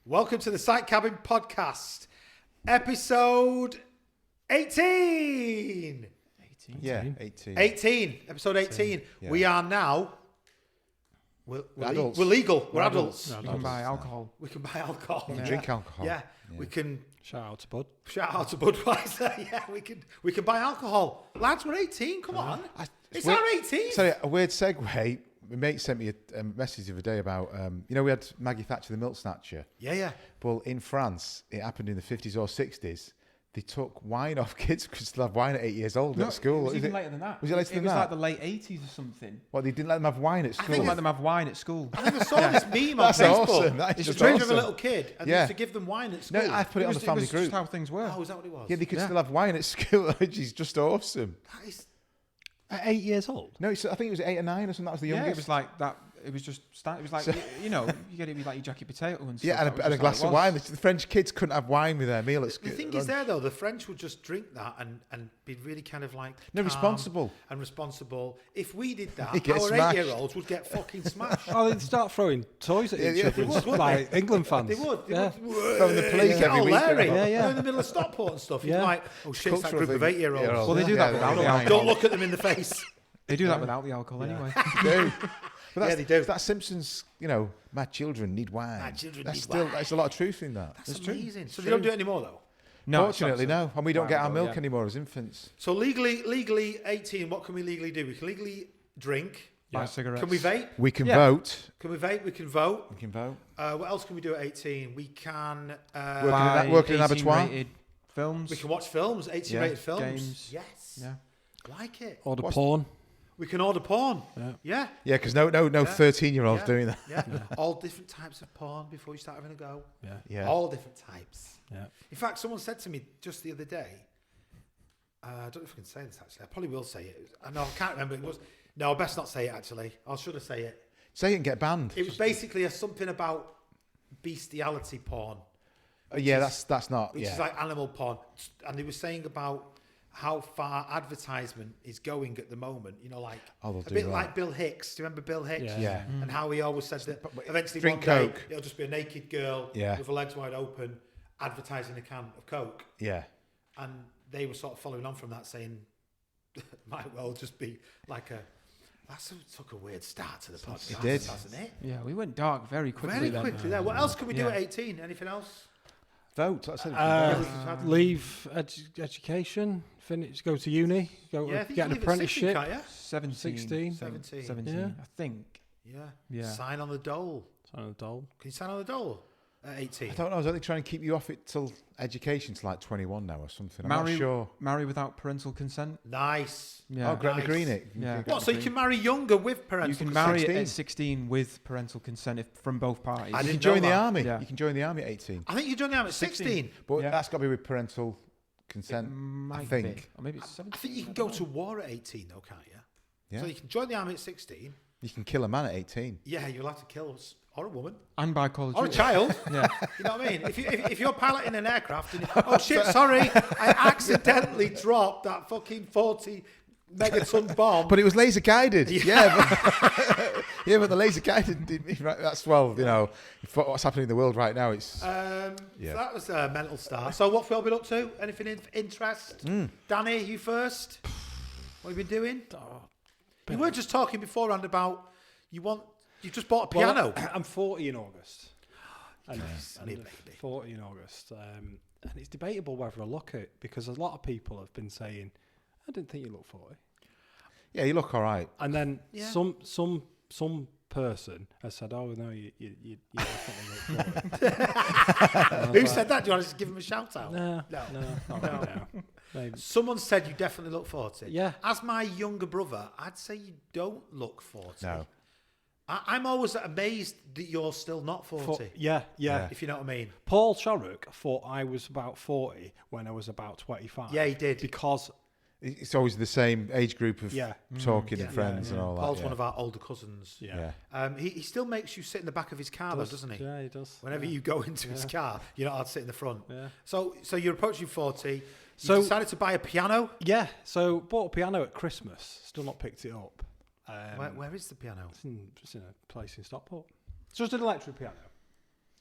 Welcome to the Sight Cabin Podcast, episode 18. 18. Yeah, 18. 18, episode 18. Yeah. We are now... We're adults. We're legal. We're adults. We can buy alcohol. We can buy alcohol. You can drink alcohol. Yeah. We can... Shout out to Bud. Shout out to Budweiser. Yeah, we can buy alcohol. Lads, we're 18. Come on. It's our 18th. Sorry, a weird segue. My mate sent me a message the other day about, we had Maggie Thatcher, the milk snatcher. Yeah. Well, in France, it happened in the 50s or 60s. They took wine off kids because they have wine at 8 years old at school. It was even later than that. Was it later than that? It was like the late 80s or something. Well, they didn't let them have wine at school. think They didn't let them have wine at school. I think I saw this meme on That's Facebook. awesome. That is It's just a picture of a awesome. little kid and they used to give them wine at school. No, I put it on the family It was group. just how things were. Oh, is that what it was? Yeah, they could still have wine at school, which is just awesome. That is... At 8 years old? No, I think it was 8 or 9 or something. That was the Yeah, youngest. it was like that. It was just it was like, you know, you get it with like your jacket potato and stuff. Yeah, That was and a just glass how of it wine. was. The French kids couldn't have wine with their meal at school. The thing is there, though, the French would just drink that and be really kind of like No, calm responsible. And responsible. If we did that, They get our smashed. 8-year-olds would get fucking smashed. Oh, they'd start throwing toys at each yeah, other, they and would, stuff, wouldn't like England fans. They would. Yeah. From the police Get every all week. Larry. Yeah. They're in the middle of Stockport and stuff. You're Yeah. like, oh shit, it's that Cultural group of thing. 8-year-olds. Yeah, Well, they do that without the alcohol. Don't look at them in the face. They do that without the alcohol anyway. do. But that's, Yeah, they do. That Simpsons, my children need wine. My children that's need still, wine. There's a lot of truth in that. That's amazing. So True. they don't do it anymore, though. No, Fortunately, no. And we don't get our milk yeah. anymore as infants. So legally 18, what can we legally do? We can legally drink. Buy cigarettes. Can we vape? We can Yeah. vote. Can we vape? We can vote. We can vote. What else can we do at 18? We can... Buy Work in an abattoir. 18-rated films. We can watch films, 18-rated films. games. Yes. Yeah. Like it. Order What's- porn. We can order porn. Yeah. Yeah, because no 13-year-olds Yeah. doing that. Yeah. All different types of porn before you start having a go. Yeah. Yeah. All different types. Yeah. In fact, someone said to me just the other day, I don't know if I can say this actually. I probably will say it. I know I can't remember. It was no, I best not say it actually. Or should I say it? Say it and get banned. It was basically something about bestiality porn. Yeah, that's not. Which Yeah. is like animal porn. And they were saying about how far advertisement is going at the moment. Like Oh, they'll a do bit that. like Bill Hicks. Do you remember Bill Hicks? Yeah. Yeah. And how he always said that but eventually drink one day Coke. it'll just be a naked girl Yeah. with her legs wide open advertising a can of Coke. Yeah. And they were sort of following on from that saying might well just be like took a weird start to the podcast. It did. Hasn't it? Yeah, we went dark very quickly. Very then. quickly there. What else can we do Yeah. at 18? Anything else? Vote. That's it. Leave education, finish, go to uni, Yeah, I think get you an leave at 16, apprenticeship. can't you? 17. 17. 17, Yeah. I think. Yeah. Yeah. Sign on the dole. Sign on the dole. Can you sign on the dole at 18? I don't know. I was only trying to keep you off it till education's like 21 now or something. I'm not sure. Marry without parental consent. Nice. Yeah. Oh, Greta Nice. Greenick. Yeah. What? So you can marry younger with parental You can consent? marry 16. at 16 with parental consent from both parties. I You didn't can join know the that. army. Yeah. You can join the army at 18. I think you're doing the army at 16. But Yeah. that's got to be with parental consent. Might I think. be. Or maybe it's 17. I think you can go to war at 18 though, can't you? Yeah. So you can join the army at 16. You can kill a man at 18. Yeah, you'll have to kill us or a woman And by Call of or a Duty. child. Yeah. You know what I mean? If you're piloting an aircraft and oh shit, sorry, I accidentally dropped that fucking 40 megaton bomb. But it was laser guided. Yeah. But, yeah, but the laser guided. Right, that's what's happening in the world right now. It's So that was a mental start. So what have we been up to? Anything of interest? Danny, you first. What have you been doing? You were just talking beforehand about you just bought a piano. Well, I'm 40 in August. And, Only a and baby. 40 in August. And it's debatable whether I look it because a lot of people have been saying, I didn't think you looked 40. yeah. You look all right. And then Yeah. some person has said, oh, no, you definitely look 40. Who said that? Do you want to just give him a shout out? No, No. not right now. Maybe. Someone said you definitely look 40. Yeah. As my younger brother, I'd say you don't look 40. No. I'm always amazed that you're still not 40. Yeah. Yeah. If you know what I mean. Paul Sharrock thought I was about 40 when I was about 25. Yeah, he did. Because, It's always the same age group of Yeah. talking Yeah. and friends Yeah, and all that. Paul's yeah. one of our older cousins. yeah. He still makes you sit in the back of his car, though, doesn't he? Yeah, he does. Whenever you go into his car, you're not allowed to sit in the front. Yeah. So you're approaching 40. You So- decided to buy a piano. Yeah, so bought a piano at Christmas. Still not picked it up. Where is the piano? It's in a place in Stockport. It's just an electric piano.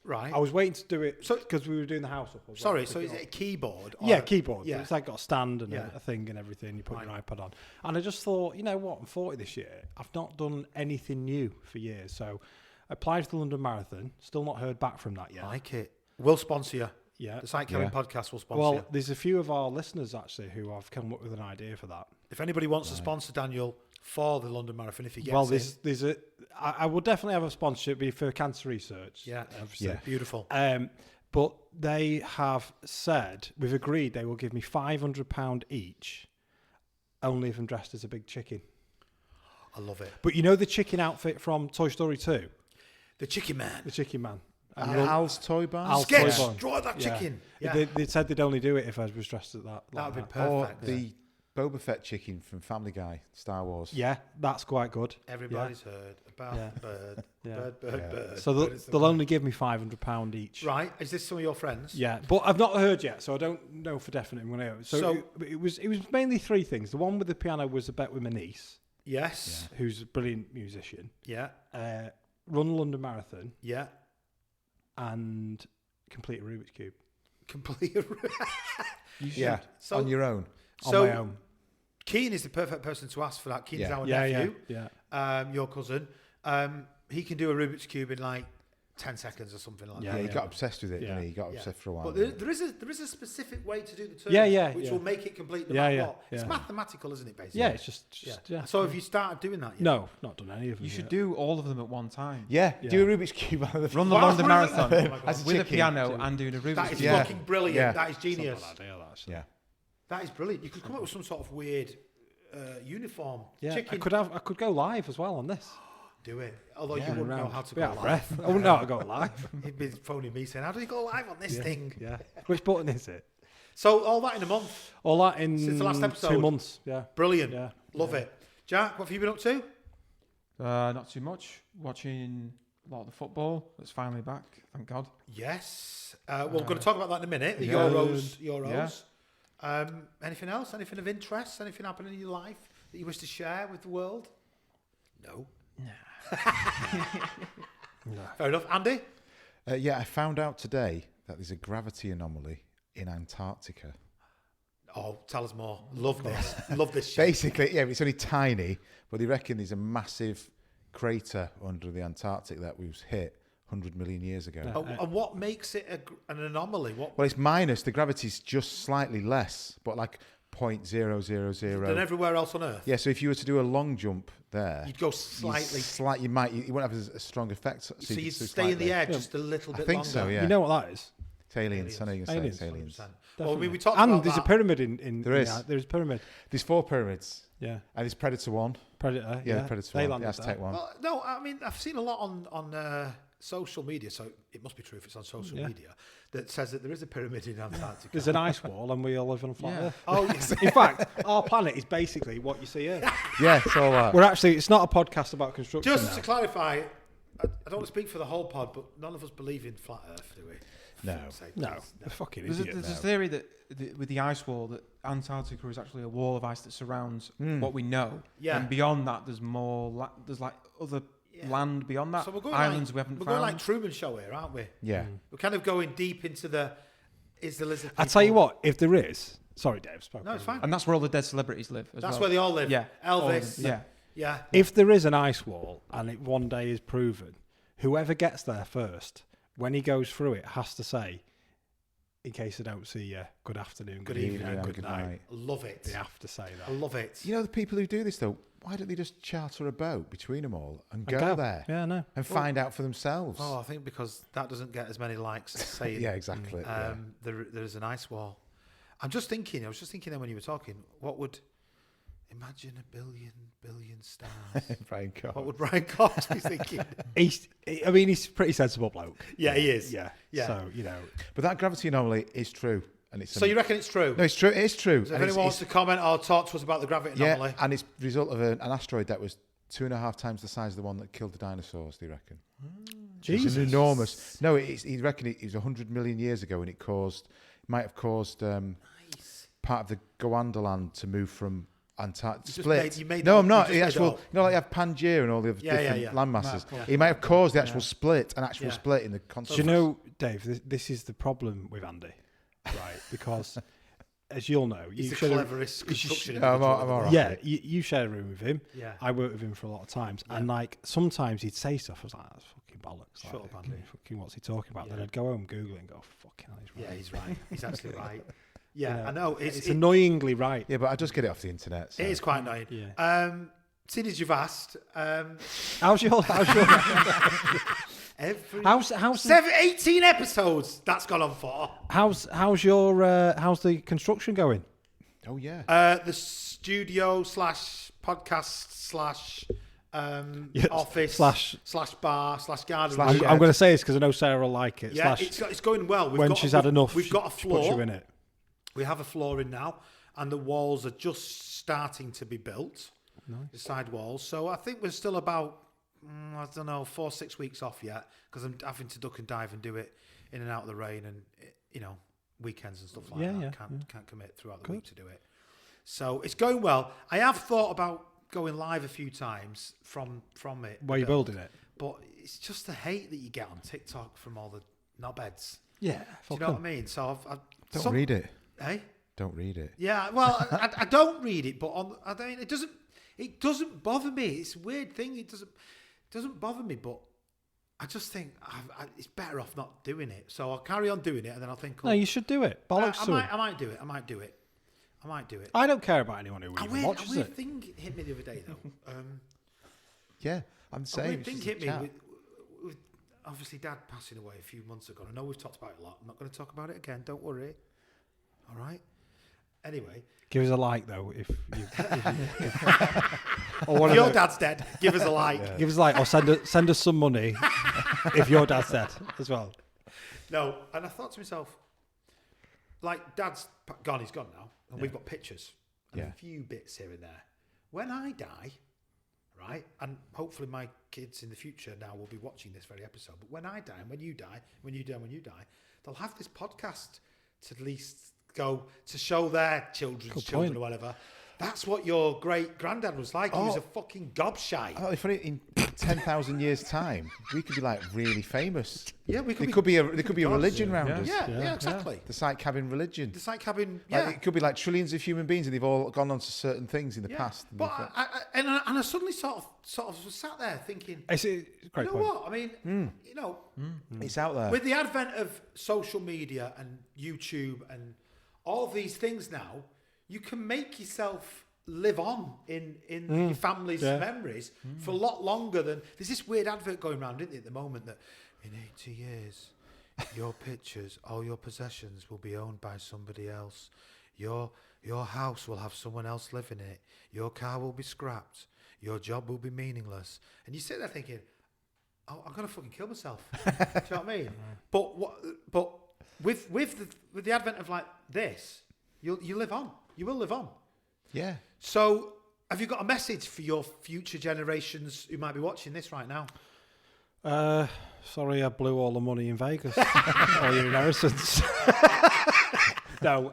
Right. I was waiting to do it So- because we were doing the house up. I was Sorry, waiting to so pick is it it a up. keyboard? Yeah, or- keyboard. Yeah. It's like got a stand and Yeah. a thing and everything. You put Right. your iPad on. And I just thought, you know what? I'm 40 this year. I've not done anything new for years. So I applied for the London Marathon. Still not heard back from that yet. Like it. We'll sponsor you. Yeah. The Sight Killing Yeah. podcast will sponsor Well, you. there's a few of our listeners actually who have come up with an idea for that. If anybody wants to sponsor Daniel for the London Marathon, if he gets Well, it. there's a. I will definitely have a sponsorship be for cancer research. Yeah. obviously. Yeah. Beautiful. But they have said we've agreed they will give me £500 each, only if I'm dressed as a big chicken. I love it. But you know the chicken outfit from Toy Story 2, The Chicken Man. the Chicken Man. Al's Toy Barn. Al's Sketch. Toy Barn. Draw that Yeah. chicken. Yeah. They said they'd only do it if I was dressed as that. That would like be Or perfect. the Boba Fett chicken from Family Guy, Star Wars. Yeah, that's quite good. Everybody's heard about Yeah. the bird. Yeah. Bird, Yeah. bird. So Bird is the they'll word. only give me £500 each. Right. Is this some of your friends? Yeah, but I've not heard yet, so I don't know for definite. I'm gonna. So So- it was mainly three things. The one with the piano was a bet with my niece, Yes. who's a brilliant musician. Yeah. Run the London Marathon Yeah. and complete a Rubik's Cube Complete. You should. Yeah, So- on your own. on So my own. Keen is the perfect person to ask for that. Keen's Yeah. our Yeah, nephew, yeah. your cousin. He can do a Rubik's Cube in like 10 seconds or something like Yeah, Yeah, that. he got obsessed with it, Yeah. didn't he? He got Yeah. obsessed for a while. But there is a specific way to do the turn, which Yeah. will make it complete no Yeah, matter yeah, what. It's yeah. mathematical, isn't it, basically? Yeah, it's just yeah. So have you started doing that yet? No, not done any of them. You should yet. do all of them at one time. Yeah, Yeah. do a Rubik's Cube out of the Run the Wow, London brilliant. Marathon Oh my God. As a with a chicken. piano and doing a Rubik's That is Cube. Yeah. fucking brilliant. Yeah. That is It's not a genius. bad idea, that, actually. Yeah. That is brilliant. You could come up with some sort of weird uniform. Yeah, Chicken. I could go live as well on this. Do it. Although Yeah. you wouldn't know Around. how to Be go out of live. breath. I wouldn't know how to go live. He'd be phoning me saying, how do you go live on this Yeah. thing? Yeah. Which button is it? So all that in a month. All that in Since the last episode. 2 months. Yeah. Brilliant. Yeah. Love it. Jack, what have you been up to? Not too much. Watching a lot of the football. It's finally back. Thank God. Yes. We're going to talk about that in a minute. The Yeah. Euros. Anything else? Anything of interest? Anything happening in your life that you wish to share with the world? No. No. Fair enough. Andy? Yeah, I found out today that there's a gravity anomaly in Antarctica. Oh, tell us more. Love this. Love this shit. Basically, yeah, it's only tiny, but they reckon there's a massive crater under the Antarctic that was hit 100 million years ago. No. And what makes it an anomaly? What Well, it's minus. The gravity's just slightly less, but like than 0.000. everywhere else on Earth? Yeah, so if you were to do a long jump there, You'd go slightly. you won't have a strong effect. So you'd so stay in the slightly. air just a little I bit think longer. so, yeah. You know what that is? It's aliens. I know you're going to say it's aliens. 100%. Well, I mean, we talked And about there's that. a pyramid in There is. There's a pyramid. There's 4 pyramids, Yeah. and there's Predator 1. Predator. Yeah, the Predator They 1. landed The Aztec there. one. Well, no, I mean, I've seen a lot on social media, so it must be true if it's on social Yeah. media, that says that there is a pyramid in Antarctica. There's an ice wall and we all live on a flat Yeah. Earth. Oh, yes. In fact, our planet is basically what you see here. Yeah, it's all that. We're actually, it's not a podcast about construction Just now. to clarify, I don't want to speak for the whole pod, but none of us believe in flat Earth, do we? For No. fuck's sake, No, please. the fucking There's a idiot. theory that with the ice wall, that Antarctica is actually a wall of ice that surrounds what we know. Yeah. And beyond that, there's more. There's like other Yeah. land beyond that. So we're going Islands like, we haven't we're found. going like Truman Show here, aren't we? Yeah. We're kind of going deep into is the lizard I tell you people- what, if there is, sorry, Dave, spoke. No, it's fine. and that's where all the dead celebrities live. As That's well. where they all live. Yeah. all of Elvis. them, Yeah. Yeah. If there is an ice wall and it one day is proven, whoever gets there first, when he goes through it, has to say, in case I don't see you, good afternoon, good evening, and good night. Love it. They have to say I that. love it. You know, the people who do this, though, why don't they just charter a boat between them all and And go there Yeah, no. and find out for themselves? Oh, I think because that doesn't get as many likes as saying Yeah, exactly. yeah. there's an ice wall. I was just thinking then when you were talking, what would imagine a billion stars? Brian Cox. What would Brian Cox be thinking? He's a pretty sensible bloke. Yeah, he is. Yeah. Yeah. So, you know, But that gravity anomaly is true. And it's So you reckon it's true? No, it's true. It is true. So if And anyone wants to comment or talk to us about the gravity anomaly, yeah, and it's the result of an asteroid that was 2.5 times the size of the one that killed the dinosaurs, they reckon. Jesus. It's an enormous. No, he reckon it was 100 million years ago, and it might have caused part of the Goandaland to move from Antarctica You split. just made No, that- I'm not. you The just made actual, that up. you know, like you have Pangaea and all the other Yeah, different yeah. land masses. Yeah. He might have caused the actual Yeah. split, an actual Yeah. split in the Do continent. you know, Dave? This is the problem with Andy, right? Because as you'll know, He's you the share a- cleverest construction I'm individual all- in I'm the all world. right. yeah, you share a room with him. Yeah. I worked with him for a lot of times, Yeah. and like sometimes he'd say stuff. I was like, "That's fucking bollocks." Shut Like, up, Andy. fucking what's he talking about? Then Yeah. I'd go home, Google it, and go, "Fucking hell, he's right." Yeah, he's right. He's absolutely right. Yeah, Yeah. I know. It's It annoyingly right. Yeah, but I just get it off the internet. So. is quite annoying. Yeah. Seeing as you've asked, How's your every how's 18 episodes that's gone on for. how's the construction going? Oh yeah. The studio / podcast / Yes, office slash- / bar / garden. Slash- room. I'm going to say this because I know Sarah will like it. Yeah, Slash, it's going well. when she's had enough, We've got a she puts you floor. in it. We have a floor in now, and the walls are just starting to be built. The side walls. So I think we're still about, I don't know, 4-6 weeks off yet, because I'm having to duck and dive and do it in and out of the rain and, you know, weekends and stuff like Yeah, that. yeah, Can't commit throughout the week to do it. So it's going well. I have thought about going live a few times from it. Where you building it? But it's just the hate that you get on TikTok from all the knobheads. Yeah. Do you know what I mean? So I've Don't read it. Eh? Don't read it. Yeah, well, I don't read it, but I mean, it doesn't bother me. It's a weird thing. It doesn't bother me, but I just think it's better off not doing it. So I'll carry on doing it, and then I'll think, No, you should do it. Bollocks to it. I might do it. I don't care about anyone who A even watches weird it. thing hit me the other day, though. Yeah, I'm A saying. weird it's thing just a hit me chat. with obviously Dad passing away a few months ago. I know we've talked about it a lot. I'm not going to talk about it again. Don't worry. All right. Anyway, Give us a like though if you. or if one of your the- dad's dead, give us a like. Give us a like or send us some money if your dad's dead as well. No, and I thought to myself, like, Dad's gone, he's gone now, and we've got pictures and Yeah. a few bits here and there. When I die, right, and hopefully my kids in the future now will be watching this very episode, but when I die, and when you die, they'll have this podcast to at least go to show their children's Good children point. or whatever. That's what your great granddad was like. He was Oh. a fucking gobshite. Oh, funny. In 10,000 years' time, we could be like really famous. Yeah, we There could could be. be a gods, religion yeah. around Yeah. us. Yeah, exactly. The Sight Cabin religion. It's like having Like, it could be like trillions of human beings, and they've all gone on to certain things in the Yeah. past. And But they've got- and I suddenly sort of sat there thinking, It's a you great know point. what? I mean, you know, it's out there. with the advent of social media and YouTube and all of these things now, you can make yourself live on in your family's Yeah. memories for a lot longer than there's this weird advert going around, isn't it, at the moment, that in 80 years your pictures, all your possessions will be owned by somebody else. Your house will have someone else live in it. Your car will be scrapped. Your job will be meaningless. And you sit there thinking, oh, I'm gonna fucking kill myself. Do you know what I mean? But with the advent of like this, you live on. You will live on. Yeah. So, have you got a message for your future generations who might be watching this right now? Sorry, I blew all the money in Vegas. All your inheritance. No,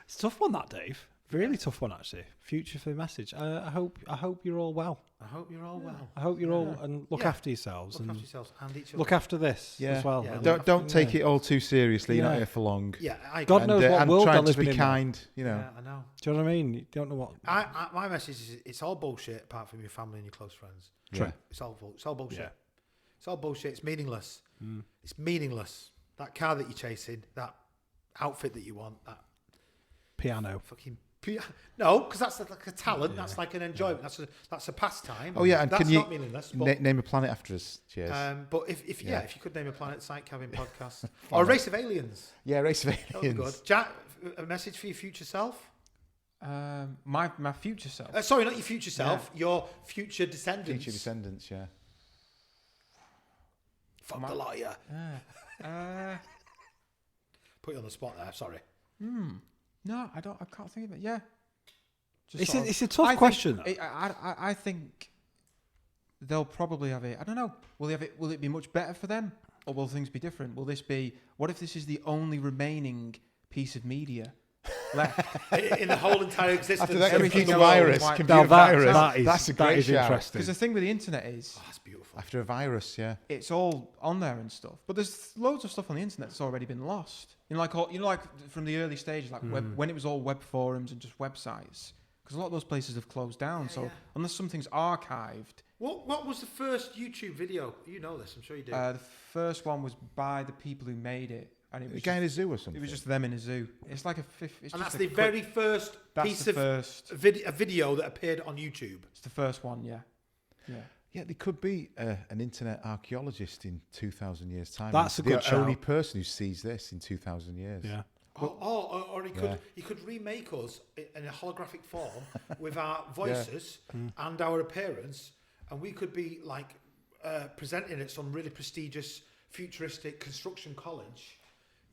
it's a tough one that, Dave. Really tough one actually. Future for the message. I hope you're all well. I hope you're all well. I hope you're all and look Yeah. after yourselves Look and after yourselves and each other. look after this Yeah. as well. Yeah. And Don't take yeah. it all too seriously. You're Yeah. not here for long. Yeah, I God agree. knows what and world try they're and just be living in now. kind. You know. Yeah, I know. Do you know what I mean? You don't know what. My message is it's all bullshit apart from your family and your close friends. True. It's all bullshit. Yeah. It's all bullshit. It's meaningless. It's meaningless. That car that you're chasing, that outfit that you want, that Piano. fucking no, because that's like a talent. That's like an enjoyment. That's a pastime. Oh yeah, and that's can you not meaningless. But, name a planet after us? Cheers. but if Yeah. you could name a planet, Sight Cabin podcast or a race of aliens, yeah, Race of that would be Aliens. good. Jack, a message for your future self. My future self. Sorry, not your future self. Your future descendants. Future descendants. Yeah. Fuck the liar. Uh, Put you on the spot there. Sorry. no, I can't think of it. Yeah. It's a tough question. though. I think they'll probably have it. I don't know. Will they have it? Will it be much better for them, or will things be different? Will this be? What if this is the only remaining piece of media left. in the whole entire existence. After that Everything computer else virus, wiped computer out. virus, that's a that great is shout. interesting. Because the thing with the internet is, Oh, that's beautiful. After a virus, yeah. it's all on there and stuff. But there's loads of stuff on the internet that's already been lost. Like from the early stages, like when it was all web forums and just websites. Because a lot of those places have closed down. So unless something's archived, What was the first YouTube video? You know this, I'm sure you do. the first one was by the people who made it, and it A was guy in a zoo or something. it was just them in a zoo. It's like a fifth. It's and just that's a the quick- very first That's piece the of first. a video that appeared on YouTube. It's the first one. Yeah. Yeah, there could be an internet archaeologist in 2,000 years' time. That's a the good only shout. person who sees this in 2,000 years. Yeah. Or Yeah. he could remake us in a holographic form with our voices and our appearance, and we could be like presenting at some really prestigious, futuristic construction college.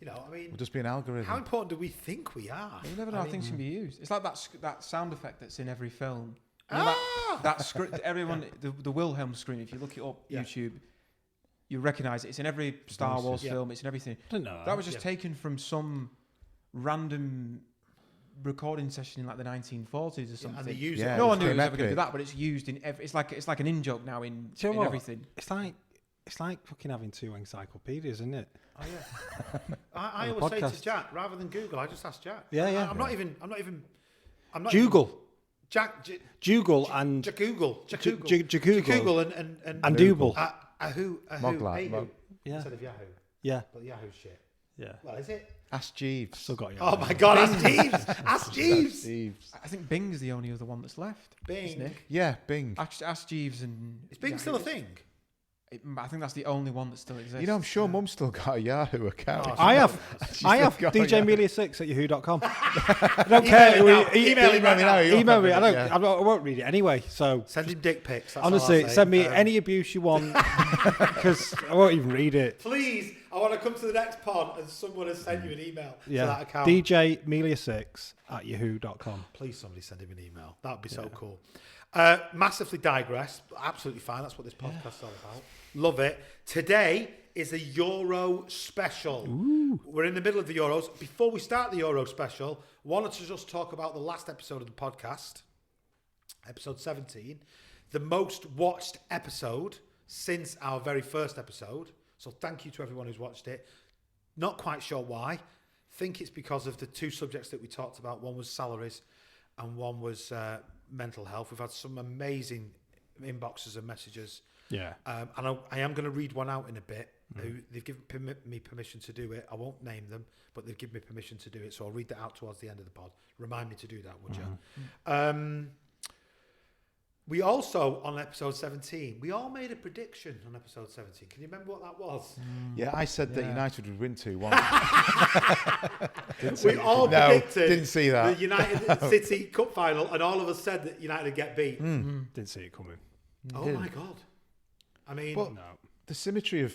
You know, I mean, It'll just be an algorithm. how important do we think we are? You never know I how mean, things can be used. It's like that sound effect that's in every film. You know that script. Everyone, the Wilhelm scream. If you look it up, Yeah. YouTube, you recognise it. It's in every Star Wars Yeah. film. It's in everything. I don't know. That was just Yeah. taken from some random recording session in like the 1940s or something. and they use Yeah, it. no one it's knew it was been ever going to do epic. that, but it's used in every. It's like an in joke now in, Do you know in what? everything. It's like fucking having two encyclopedias, isn't it? Oh yeah. I On the always say to podcast. Jack, rather than Google, I just ask Jack. Yeah, yeah. I'm not even. Google, Jack. Google, and Google. Google and Dooble. Who? Moglite, Yahoo. Yeah, Instead of Yahoo. yeah, But Yahoo shit. yeah. Well, is it? Ask Jeeves. Still got you. Oh my God! Ask Jeeves. Ask Jeeves. Jeeves. I think Bing's the only other one that's left. Bing. Isn't it? Yeah, Bing. Ask Jeeves and. Is Bing Yahoo. still a thing? I think that's the only one that still exists. You know, I'm sure Mum's still got a Yahoo account. Oh, I have got DJ you. Melia6 at yahoo.com. I don't care. Email Email me now. Email me. I don't. Yeah. I won't read it anyway. So Send him dick pics. That's honestly, all I'll say. send me any abuse you want because I won't even read it. Please, I want to come to the next pod and someone has sent you an email to that Yeah, account. DJ Melia6 at yahoo.com. Please, somebody send him an email. That would be so cool. Massively digress. Absolutely fine. That's what this podcast is all about. Love it. Today is a Euro special. We're in the middle of the Euros. Before we start the Euro special, wanted to just talk about the last episode of the podcast, episode 17, the most watched episode since our very first episode. So thank you to everyone who's watched it. Not quite sure why. Think it's because of the two subjects that we talked about. One was salaries and one was mental health. We've had some amazing inboxes and messages. Yeah. And I am going to read one out in a bit. They've given me permission to do it. I won't name them, but they've given me permission to do it. So I'll read that out towards the end of the pod. Remind me to do that, would you? We also, on episode 17, we all made a prediction on episode 17. Can you remember what that was? Yeah, I said that Yeah. United would win 2-1. We all No, predicted didn't see that. the United City Cup final, and all of us said that United would get beat. Didn't see it coming. Oh Didn't. my God. I mean, But- No. The symmetry of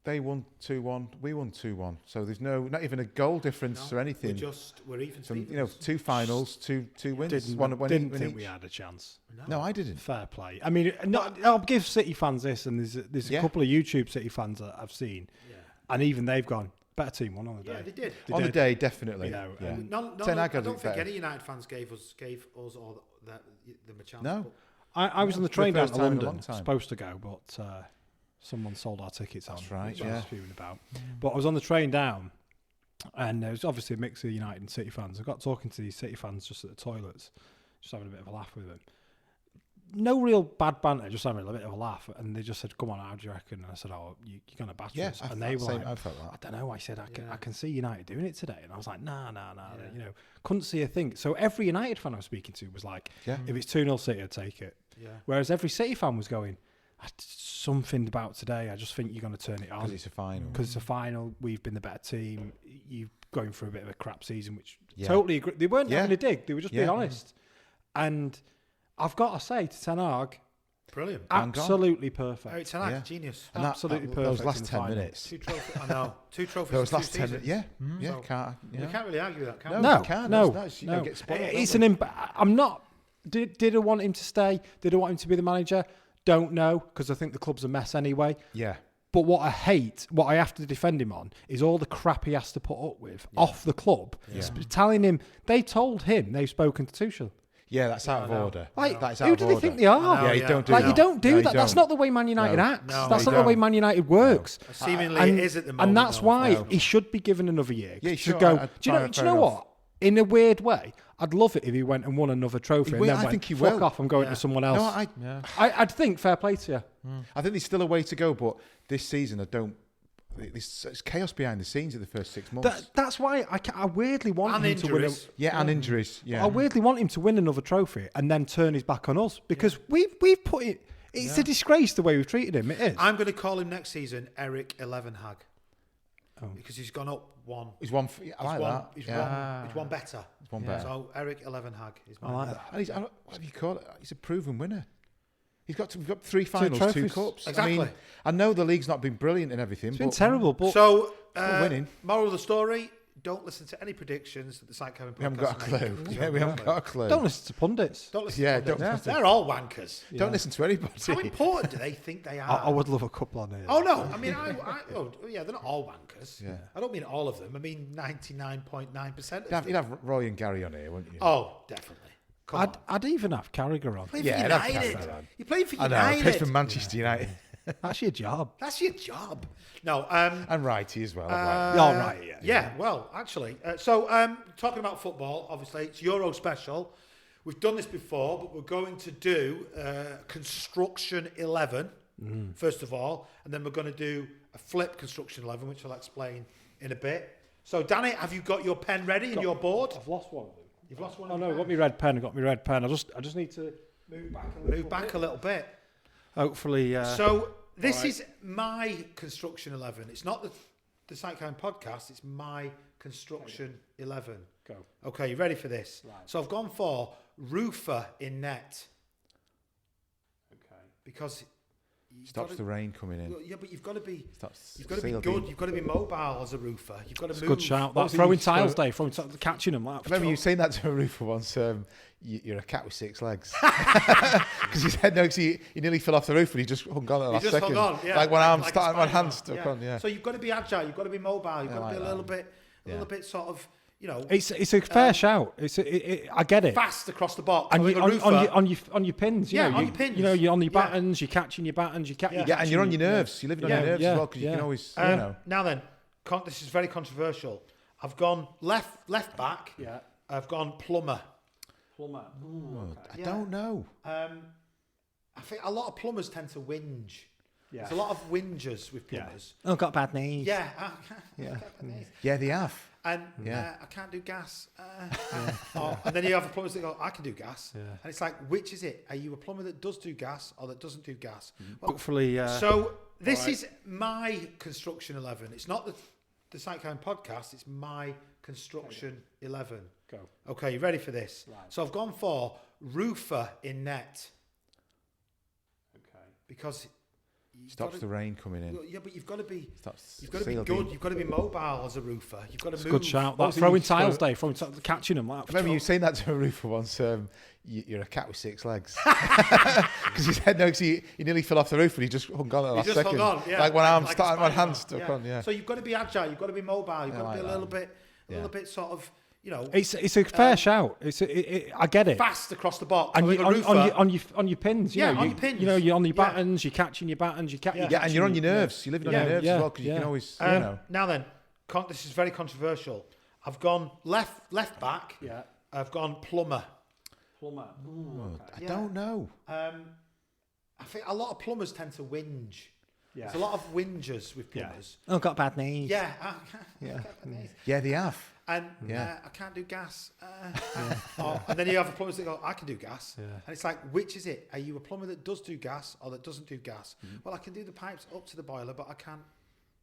they won 2-1, we won 2-1. So there's not even a goal difference or anything. we're even. From, Stevens. two finals, two wins, Didn't one think each. we had a chance. No, I didn't. Fair play. I mean, I'll give City fans this, and there's a Yeah. couple of YouTube City fans that I've seen, Yeah. and even they've gone better team won on the day. Yeah, they did. On the day, definitely. You know, yeah. and No, Ten I Hag had don't it think better. any United fans gave us all them a chance. No. but- I was on the For the train down first to time in a London, long time. supposed to go, but someone sold our tickets. That's on, right, which I was yeah. fuming about. But I was on the train down, and there was obviously a mix of United and City fans. I got talking to these City fans just at the toilets, just having a bit of a laugh with them. No real bad banter, just having a bit of a laugh. And they just said, "Come on, how do you reckon?" And I said, "Oh, you're going to batter Yeah, us." And they were like, I felt I that. don't know. I said, Yeah. I can see United doing it today. And I was like, nah. Yeah. You know, couldn't see a thing. So every United fan I was speaking to was like, Yeah. if it's 2-0 City, I'd take it. Yeah. Whereas every City fan was going, something about today. I just think you're going to turn it Because on. it's a final. Because it's a final. We've been the better team. You're going through a bit of a crap season, which Yeah. totally agree. They weren't Yeah. having a dig. They were just being Yeah. honest. And I've got to say to Ten Hag, Brilliant. Bang on. absolutely perfect. Eric Ten Hag, Yeah. genius. And that, absolutely those perfect in last the 10 final. minutes. 2 trophies. I know. 2 trophies. Those in 2 last 10 seasons. minutes. Yeah. So, Can't, you You know. can't really argue with that, can No. we? No, you can't. no, That's- you no. get spoiled, It's don't an. I'm not. Did I want him to stay? Did I want him to be the manager? Don't know, because I think the club's a mess anyway. Yeah. But what I hate, what I have to defend him on, is all the crap he has to put up with off the club. Telling him, they told him they've spoken to Tuchel. Yeah, that's out of order. Like, That's out who of do they order. think they are? know, You yeah. don't do Like, that. you don't do No, you that. That's don't. not the way Man United No. acts. No, That's you not the way don't. Man United works. Seemingly And, it is at the moment. and that's though. why No. he should be given another year. Yeah, to sure, go. I'd Do you know? find Do it you know fair enough. what? In a weird way, I'd love it if he went and won another trophy. And will, then I went, think he Fuck will. off! I'm going Yeah. to someone else. No, I'd think fair play to you. I think there's still a way to go, but this season I don't. There's chaos behind the scenes in the first 6 months. That's why I weirdly want And him to win. injuries. And injuries. Yeah, I weirdly want him to win another trophy and then turn his back on us because we've put it. It's a disgrace the way we've treated him. It is. I'm going to call him next season Eric 11 Hag. Oh. Because he's gone up one. he's one. I like one, that. He's, Yeah. he's one better. He's one better. So Eric 11 Hag is I like that. And he's, what do you call it? He's a proven winner. We've got 3 finals, 2 trophies. cups. Exactly. I mean, I know the league's not been brilliant and everything, It's been but terrible, but So, Still winning. moral of the story, don't listen to any predictions that the Site Kevin podcast we haven't got a clue. make. Yeah, we haven't got a clue. don't listen to pundits. Don't listen Yeah, to don't them. listen. They're all wankers. Don't listen to anybody. How important do they think they are? I would love a couple on here. Oh no! I mean, yeah, they're not all wankers. Yeah. I don't mean all of them. I mean 99.9%. You'd have Roy and Gary on here, wouldn't you? Oh, definitely. Come on. I'd even have Carragher on. Playing Yeah, for that's United. fair, man. You're playing for I know. He plays United. for Manchester United That's your job. That's your job. No. and Righty as well. Right. Oh, right, yeah. Yeah. Well, actually, talking about football, obviously it's Euro special. We've done this before, but we're going to do Construction 11 first of all, and then we're going to do a flip Construction 11, which I'll explain in a bit. So, Danny, have you got your pen ready and your board? I've lost one of them. You've lost one. Oh of no, your got pens? me red pen. I got me red pen. I just need to move back a little Move back bit. a little bit. Hopefully. So this right. is my Construction 11. It's not the Psychone podcast. It's my Construction 11. Go. Okay, you ready for this? Right. So I've gone for roofer in net Okay. because you've Stops gotta- the rain coming in. Well, yeah, but you've got to be Stops you've got to be sealed good. in. You've got to be mobile as a roofer. You've got to It's a move. good shout. What That's do throwing you- tiles day, catching them. I remember you saying that to a roofer once. You're a cat with 6 legs. Because he said no, because he nearly fell off the roof and he just hung on at the You last just second. hung on, yeah. Like one arm like a stuck, one Spider-Man, hand stuck on. Yeah. So you've got to be agile. You've got to be mobile. You've got to like be a that. little bit, Yeah. little bit sort of, It's a fair shout. I get it. fast across the box. And Like you, a roofer. on your pins, Yeah, know, on you, your pins. You know, you're on your Yeah. battens, you're catching your battens, Yeah, and you're on your nerves. You're living on your nerves as well because you can always, you know. Now then, this is very controversial. I've gone left back. Yeah. I've gone plumber. Plumber. I don't know. I think a lot of plumbers tend to whinge. Yeah. There's a lot of whingers with plumbers. Oh, got bad knees. Yeah. Yeah, they have. And Yeah. I can't do gas. And then you have the plumbers that go, I can do gas. Yeah. And it's like, which is it? Are you a plumber that does do gas or that doesn't do gas? Well, Hopefully. so this is my Construction 11. It's not the Psychone podcast. It's my Construction 11. Go. Okay, you ready for this? Right. So I've gone for roofer in net Okay. because you've Stops gotta- the rain coming in. well, yeah, but you've got to be Stops you've got to be sealed good. in. You've got to be mobile as a roofer. You've got to It's a move. good shout. What That's was it throwing you- tiles day, catching them. I remember you saying that to a roofer once. You're a cat with 6 legs. Because he said no, because he nearly fell off the roof and he just hung on at the You last just second. hung on, yeah, Like one arm like a stuck, one hand Spider-Man, stuck on. Yeah. So you've got to be agile. You've got to be mobile. You've got to like be a that. little bit sort of, It's a fair shout. I get it. fast across the box. And I think you, a roofer, on your pins, you Yeah, know, on you, your pins. you know, you're on your Yeah. battens, you're catching your battens, Yeah, and you're on your nerves. You're living on Yeah, your nerves yeah, as well because you yeah. can always, you know. Now then, this is very controversial. I've gone left back. Yeah. I've gone plumber. Plumber. I don't know. I think a lot of plumbers tend to whinge. Yeah. There's a lot of whingers with plumbers. Oh, got bad knees. Yeah. Yeah, they have. And Yeah. I can't do gas. And then you have the plumbers that go, I can do gas. Yeah. And it's like, which is it? Are you a plumber that does do gas or that doesn't do gas? Well, I can do the pipes up to the boiler, but I can't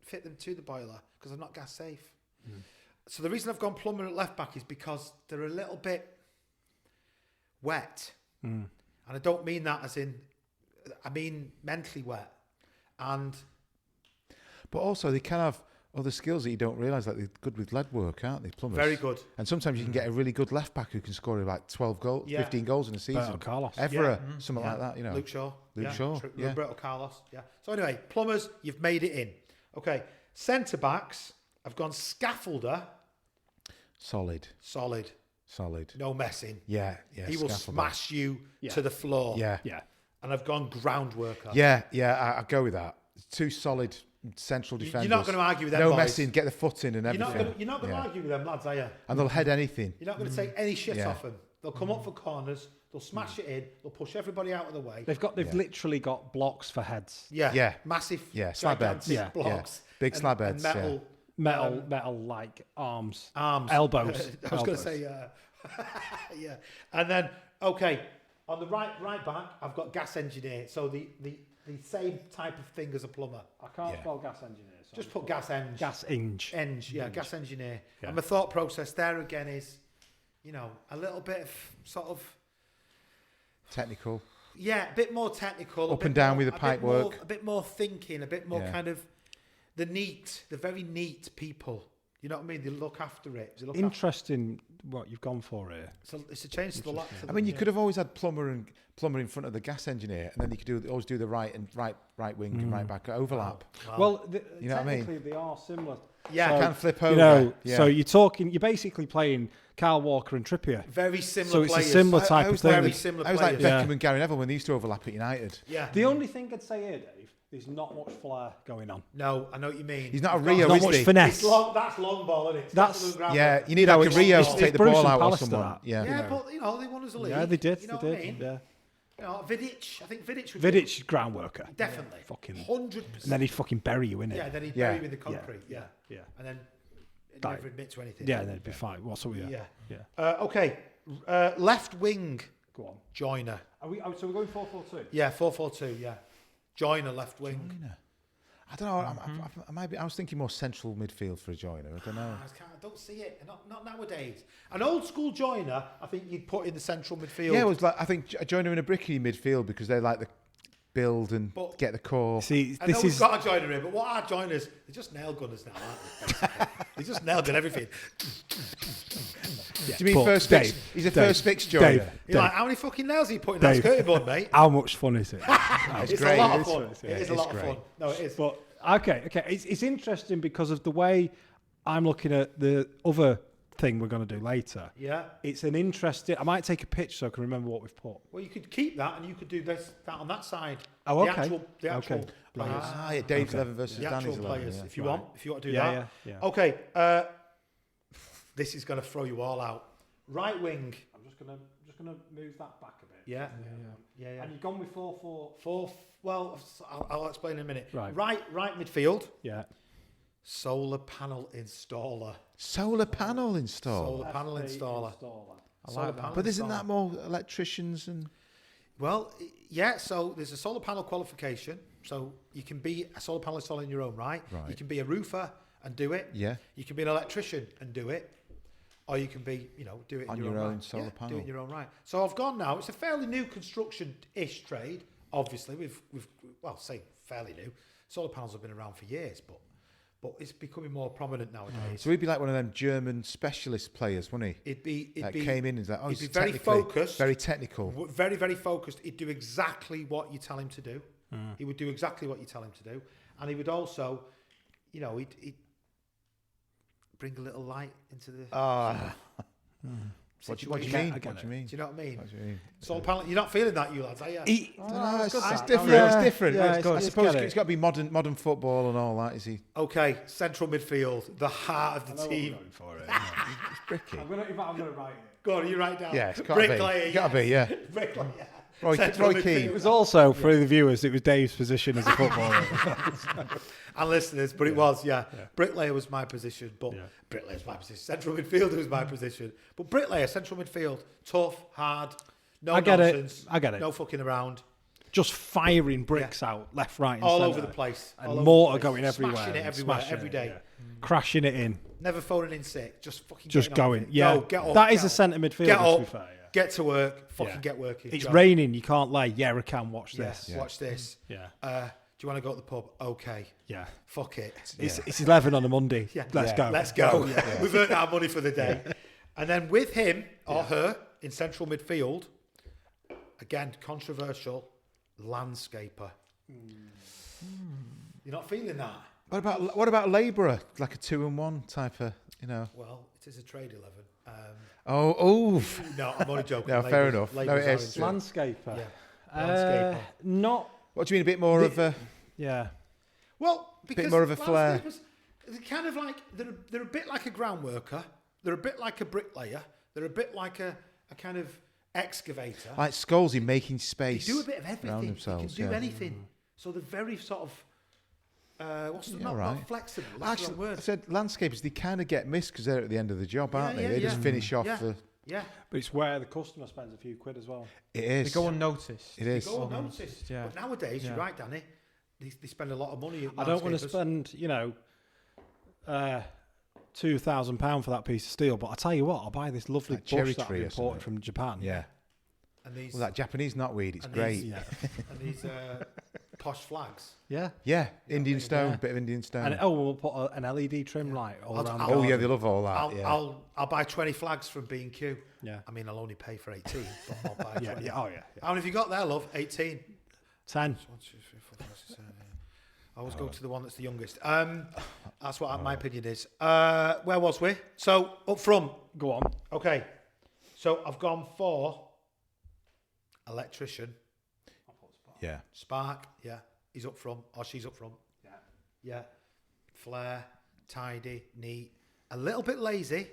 fit them to the boiler because I'm not gas safe. So the reason I've gone plumber at left back is because they're a little bit wet. And I don't mean that as in, I mean mentally wet. And But also, they can have other skills that you don't realise, like they're good with lead work, aren't they, plumbers? Very good. And sometimes you can get a really good left back who can score like 12 goals, Yeah. 15 goals in a season. Roberto Carlos. Evra, Yeah. something Yeah. like that, you know. Luke Shaw. Luke Shaw, yeah. Roberto Carlos. Yeah. So anyway, plumbers, you've made it in. Okay. Centre backs, I've gone scaffolder, Solid. solid, no messing. Yeah, yeah. He will scaffolder. smash you Yeah. to the floor. Yeah. Yeah. And I've gone ground worker. Yeah, I go with that. Two solid central You're defenders. not going to argue with them, No boys. messing, get the foot in and You're everything. not going to Yeah. argue with them, lads, are you? And they'll head anything. You're not going to take any shit Yeah. off them. They'll come up for corners. They'll smash it in. They'll push everybody out of the way. They've literally got blocks for heads. Yeah. Yeah. Massive. Yeah, slab heads. gigantic Yeah. blocks. Big and- slab and heads, metal Metal like arms. arms. Elbows. I was going to Elbows. say, yeah. And then, okay, on the right back, I've got gas engineer. So the same type of thing as a plumber. I can't Yeah. spell gas engineer. So Just put gas eng. gas inch. Gas engineer. Yeah. And my thought process there again is, you know, a little bit of sort of, Technical. yeah, a bit more technical. Up and down with the pipe work. A bit more thinking, a bit more Yeah. kind of the very neat people. You know what I mean? They look after it. They look Interesting what you've gone for here. So it's a change to the lot. I mean, you could have always had plumber in front of the gas engineer, and then you could always do the right wing and right back overlap. Well, You know what I mean? technically they are similar. Yeah, I So, can flip over. You know, yeah. so you're basically playing Kyle Walker and Trippier. very similar So it's players. a similar type I of was thing. Very similar I was like players. Beckham Yeah. and Gary Neville when they used to overlap at United. Yeah. The only thing I'd say here, Dave, is not much flair going on. No, I know what you mean. He's not a He's Rio, Not is much he? finesse. That's long ball, isn't it? That's- Yeah, you need like a Rio to it's take the Bruce ball and out or Palace to someone. that. Yeah. Yeah, but you know they won us a league. Yeah, they did. You know they what did. I mean? Yeah. You know, Vidic. I think Vidic would Vidic, ground worker. definitely Fucking. 100%. And then he'd fucking bury you in it. Yeah, then he'd Yeah. bury you in the concrete. Yeah, Yeah. and then Die. never admit to anything. Yeah, and then it'd be fine. What's up with you? Yeah. Yeah. Okay, left wing Go on. joiner. So we're going 4-4-2? Yeah, 4-4-2. Yeah, joiner left wing. I don't know. I was thinking more central midfield for a joiner. I don't know. I don't see it. Not nowadays. An old school joiner, I think you'd put in the central midfield. Yeah, it was like I think a joiner in a bricky midfield because they like the build and But- get the core. See, I know this we've is. got a joiner in, but what are joiners? They're just nail gunners now, aren't they? basically? They're just nail gun everything. Do you mean but first fix? Dave, He's a Dave, first fix joiner. Dave, You're Dave, like, how many fucking nails are you putting in that Dave. skirting board, mate? how much fun is it? It's great. a lot of It's- fun. yeah, It is a it's lot of great. fun. No, it is. But okay. It's interesting because of the way I'm looking at the other thing we're going to do later. Yeah. It's an interesting. I might take a pitch so I can remember what we've put. Well, you could keep that, and you could do that on that side. Oh, The okay. actual Okay. players. Ah, yeah, Dave's 11 versus The actual Danny's 11. players, Yeah. if you Right. want. If you want to do Yeah, that. yeah. Okay. This is going to throw you all out. Right wing. I'm just gonna move that back a bit. Yeah. Yeah. And you've gone with 4-4. Fourth. Well, I'll explain in a minute. Right. Right midfield. Yeah. Solar panel installer. Solar panel installed. Solar panel installer. I Solar like that. panel But isn't installer. that more electricians and Well, yeah, so there's a solar panel qualification. So you can be a solar panel installer in your own right. Right. You can be a roofer and do it. yeah? You can be an electrician and do it. Or you can be, do it On in your your own right. solar Do it panel. in your own right. So I've gone now. It's a fairly new construction-ish trade. Obviously, we've say fairly new. Solar panels have been around for years, but it's becoming more prominent nowadays. So he'd be like one of them German specialist players, wouldn't he? It'd be Came in and was like, oh, he'd he's be very technically focused. very technical. Very, very focused. He'd do exactly what you tell him to do. He would do exactly what you tell him to do. And he would also, he'd bring a little light into the What do situation. you mean? I get What do you mean? Do you know what I mean? What do you mean? Solar panel, you're not feeling that, you lads, are you? No, it's that. different. Yeah, It's different. yeah, I it's good. suppose Get it. it's got to be modern football and all that. Is he? Okay, central midfield, the heart of the team. For it. It's bricky. I'm gonna write it. Go on, you write down. Yeah, it's got to be. Bricklayer, Got to be. Yeah. Bricklayer. Roy Central Keane. midfield. It was also for the viewers. It was Dave's position as a footballer. And listeners, but it was, Bricklayer was my position, but Yeah. Bricklayer's my position. Central midfielder was my position. But Bricklayer, central midfield, tough, hard, no I get it. nonsense. I get it. No fucking around. Just firing bricks out left, right, and All centre. over the place. And all over mortar the place. going everywhere. Smashing it and everywhere, smashing every it, day. yeah. Crashing it in. Never phoning in sick. Just fucking Just getting on with going. it. Yeah. Go, get up, that is get a up. centre midfielder, Get to up, be fair. Yeah. get to work, fucking Yeah. get working. It's go. raining. You can't lay. Yeah, I can watch Yes, this. watch this. Yeah. Do you want to go to the pub? Okay. Yeah. Fuck it. It's 11 on a Monday. Yeah. Let's Yeah. go. Let's go. We've earned our money for the day. And then with him or her in central midfield, again, controversial, landscaper. You're not feeling that? What about labourer? Like a 2-in-1 type of, you know. Well, it is a trade 11. Oh. No, I'm only joking. No, fair enough. No, Labour's it are is. into it. Landscaper. Yeah. Landscaper. Not. What do you mean? A bit more of a. Yeah. Well, because more of a flair. landscapers, they're kind of like they're a bit like a ground worker. They're a bit like a bricklayer. They're a bit like a kind of excavator. Like Scholesy making They space. do a bit of everything. around They themselves, can do yeah. anything. So they're very sort of not right. flexible. That's the Actually, wrong I word. said landscapers, they kind of get missed because they're at the end of the job, aren't they? They just finish off Yeah. the. Yeah, But it's where the customer spends a few quid as well. It They is. go unnoticed. It is. go Oh, unnoticed. yeah. But nowadays, you're Yeah. right, Danny. They spend a lot of money. I don't want to landscapers. spend, £2,000 for that piece of steel, but I tell you what, I'll buy this lovely Like cherry bush that tree I've or imported something. from Japan. Yeah. And these Well, that Japanese knotweed, it's and great. these- Yeah. and these posh flags. Yeah. Yeah, Indian stone, Yeah. bit of Indian stone. And we'll put an LED trim light all I'll- around I'll- the oh yeah, garden. they love all that. I'll buy 20 flags from B&Q. Yeah. I mean, I'll only pay for 18, but I'll buy 20. Yeah. Oh, yeah. How many have you got there, love? 18. 10. 1, 2, 3, 4, 5, 6, 7, 8. I always go to the one that's the youngest. That's what my opinion is. Where was we? So, up front. Go on. Okay. So, I've gone for electrician. Yeah. Spark, yeah. He's up front, or she's up front. Yeah. Yeah. Flair, tidy, neat. A little bit lazy.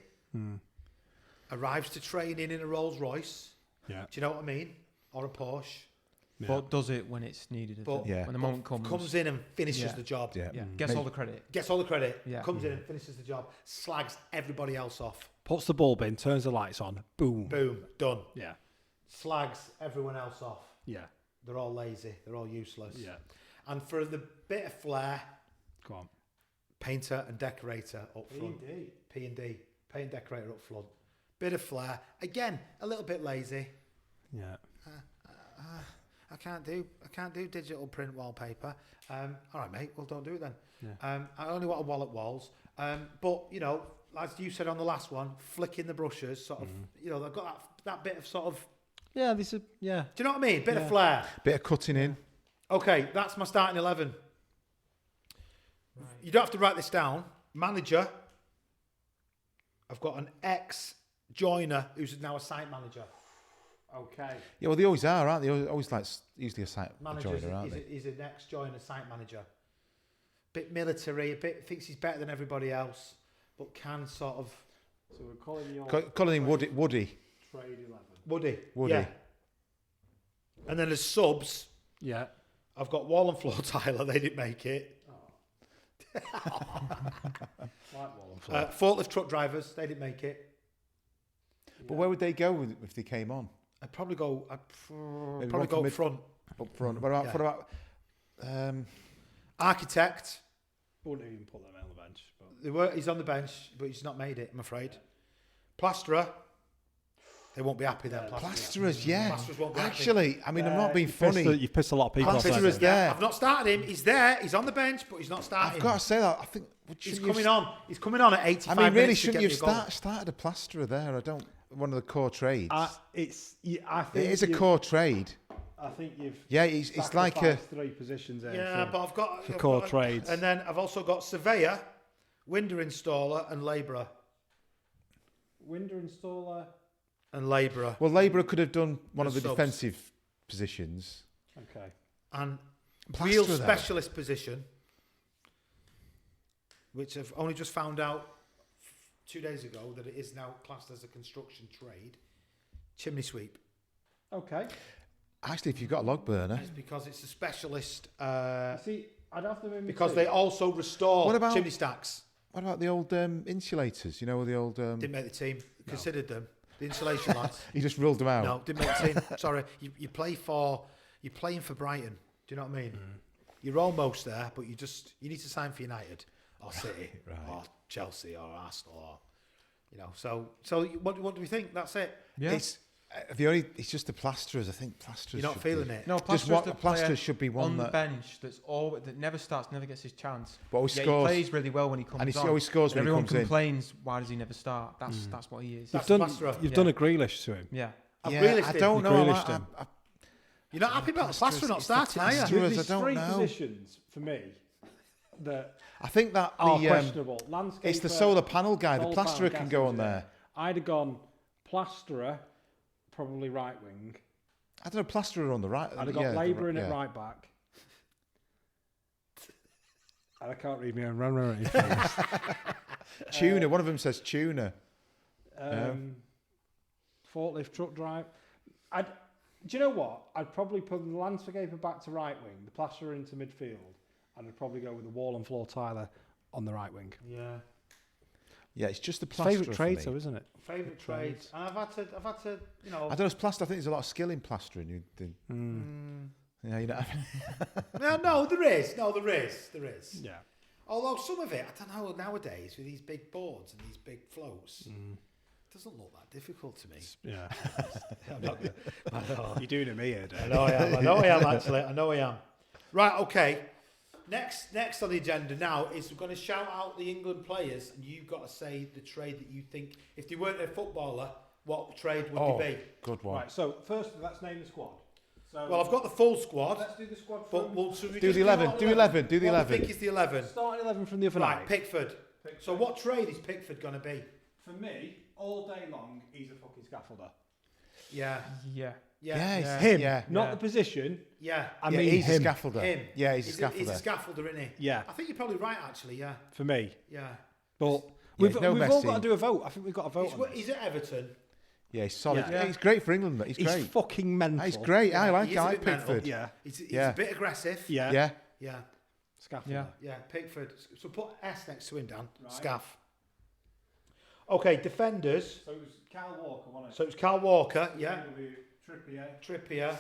Arrives to training in a Rolls Royce. Yeah. Do you know what I mean? Or a Porsche. Yeah. But does it when it's needed. as But- well. Yeah. When the moment comes. Comes in and finishes Yeah. the job. Yeah. Yeah. Gets all the credit. Gets all the credit. Yeah. Comes in and finishes the job. Slags everybody else off. Puts the bulb in, turns the lights on. Boom. Boom. Done. Yeah. Slags everyone else off. Yeah. They're all lazy. They're all useless. Yeah. And for the bit of flair, Go on. painter and decorator up front. P&D. Paint and decorator up front. Bit of flair. Again, a little bit lazy. Yeah. I can't do digital print wallpaper. All right, mate. Well, don't do it then. Yeah. I only want a wall at walls. But you know, as you said on the last one, flicking the brushes, sort of. You know, they've got that bit of sort of. Yeah, this is, yeah. Do you know what I mean? Bit Yeah. of flair. Bit of cutting in. Okay, that's my starting 11. You don't have to write this down. Manager. I've got an ex-joiner who's now a site manager. Okay. Yeah, well, they always are, aren't they? Always like usually a site Manager joiner, aren't they? is an ex-joiner site manager. Bit military, a bit thinks he's better than everybody else, but can sort of So we're calling your Calling him Woody. trade 11. Woody. Woody. Yeah. And then as subs, Yeah. I've got wall and floor tiler. They didn't make it. Like wall and floor. Forklift truck drivers. They didn't make it. But where would they go if they came on? I'd probably go. Maybe Probably one go for up mid- front. Up front. What about? Yeah. What about? Architect. Wouldn't even put them on the bench. But He's on the bench, but he's not made it. I'm afraid. Plasterer. They won't be happy then. Plasterers, yeah. Plasterers won't be happy. Actually, I mean, I'm not being you've pissed funny. you've pissed a lot of people off. Plasterers haven't there. I've not started him. He's there. He's on the bench, but he's not starting. I've got to say that. I think He's shouldn't you coming have- on. He's coming on at 85 I mean, really, minutes to shouldn't get you me a goal. have started a plasterer there? I don't. One of the core trades. I think it is a core trade. I think you've. Yeah, it's like a. sacrificed 3 positions there. Yeah, but I've got for I've core got- trades. and then I've also got surveyor, window installer, and labourer. window installer. And labourer. Well, labourer could have done one of the The subs. defensive positions. Okay. And Plasterer, real though. specialist position, which I've only just found out 2 days ago that it is now classed as a construction trade. Chimney sweep. Okay. Actually, if you've got a log burner, It's because it's a specialist. See, I'd have to move Because they also restore What about- chimney stacks. what about the old insulators? You know, the old. Didn't make the team. Considered them. The insulation lads. You just ruled them out. No, didn't make the team. Sorry. You're playing for Brighton. Do you know what I mean? You're almost there, but you need to sign for United or City right. or Chelsea or Arsenal or, you know. So what do we think? That's it. Yeah. It's It's just the plasterers. I think plasterers. You're not should feeling be. it. No, Just Plaster's what the plasterers player should be on one the that. bench that never starts, never gets his chance. But always Yeah, scores. he plays really well when he comes And he on. always scores And when he everyone comes in. complains, why does he never start? That's what he is. That's You've the done, plasterer. you've Yeah. done a Grealish to him. Yeah. I've Yeah, Grealished I him. don't You know. Grealished him. You're not happy about the plasterer not It's the starting, are you? plasterer. There's I don't three know. positions for me that I think that are the questionable. Landscaper, it's the solar panel guy. The solar plasterer panel can go on gas there. I'd have gone plasterer, probably right wing. I don't know. Plasterer on the right. I'd have got Labour in yeah. at right back. And I can't read my own run. Tuner. One of them says tuner. Forklift truck drive. Do you know what? I'd probably put the landscaper back to right wing, the plasterer into midfield, and I'd probably go with the wall and floor Tyler on the right wing. Yeah. Yeah, it's just the plasterer. Favourite trade, for though, me. isn't it? Favourite trades. And I've had to, you know. I don't know. It's plaster. I think there's a lot of skill in plastering. Yeah, you know. No, there is. There is. Yeah. Although some of it, I don't know, nowadays with these big boards and these big floats, it doesn't look that difficult to me. Yeah. I'm not gonna, I know. You're doing it me here, I Dave. know I am actually. I know I am. Right, okay. Next on the agenda now is we're going to shout out the England players, and you've got to say the trade that you think, if they weren't a footballer, what trade would they be? Good one. Right, so first, let's name the squad. So Well, I've got the full squad, let's do the squad but from... we'll should we Do just the 11. what Do 11. Do the what 11. I think is the 11. Starting 11 from the other Right, night. Pickford. So what trade is Pickford going to be? For me, all day long, he's a fucking scaffolder. Yeah. Yeah. Yeah. Yeah, Him, Yeah. not Yeah. the position. Yeah. I Yeah, mean he's him. a scaffolder. Him. Yeah, he's a He's scaffolder. a scaffolder, isn't he? Yeah, I think you're probably right, actually. Yeah. for me. Yeah. But Yeah, we've no all got Messi. to do a vote. I think we've got a vote He's, on this. he's at Everton. Yeah, he's solid. Yeah. Yeah, he's great for England. He's He's great. fucking mental. He's great. I like He is a bit Pickford. mental. Yeah. He's Yeah. a bit aggressive. Yeah. Yeah. Yeah. Scaffolder. Yeah. Yeah. Pickford. So put S next to him, Dan. Right. Scaff. Okay, defenders. So it was Kyle Walker, wasn't it? So it's Kyle Walker. Yeah. Trippier. Trippier.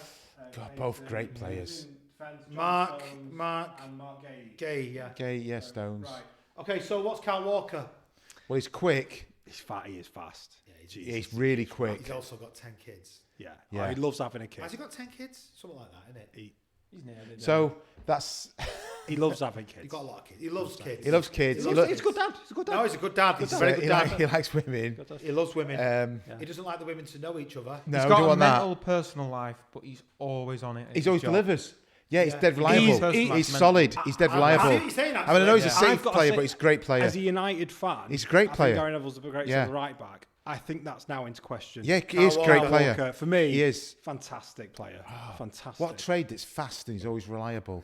God, both great players. Mark and Mark Gay. Gay. Yeah. Okay, yeah, Stones. Right. Okay, so what's Kyle Walker? Well, he's quick. He's fat. He is fast. Yeah, Yeah, he's really quick. He's also got 10 kids. Yeah. Yeah. Oh, he loves having a kid. Has he got 10 kids? Something like that, isn't it? He's nailed it. So that's He loves having kids. He's got a lot of kids. He loves kids. he loves kids. He He, loves He's a good dad. He's a good dad. No, he's a good dad. He's a very good he, dad. he likes women. Good dad. He loves women. Yeah. He doesn't like the women to know each other. No, He's we got don't a want that. mental personal life, but he's always on it. at He's his always job. delivers. Yeah, he's Yeah. dead reliable. He's solid. He's dead I see reliable. what you're saying, I mean, I know he's a actually. I've safe got to player, say, but he's a great player. As a United fan, He's a great I player. think Gary Neville's a great Yeah. right back. I think that's now into question. Yeah, he is a great Walker. player. Walker, for me, He is. fantastic player. Fantastic. What trade that's fast and he's always reliable?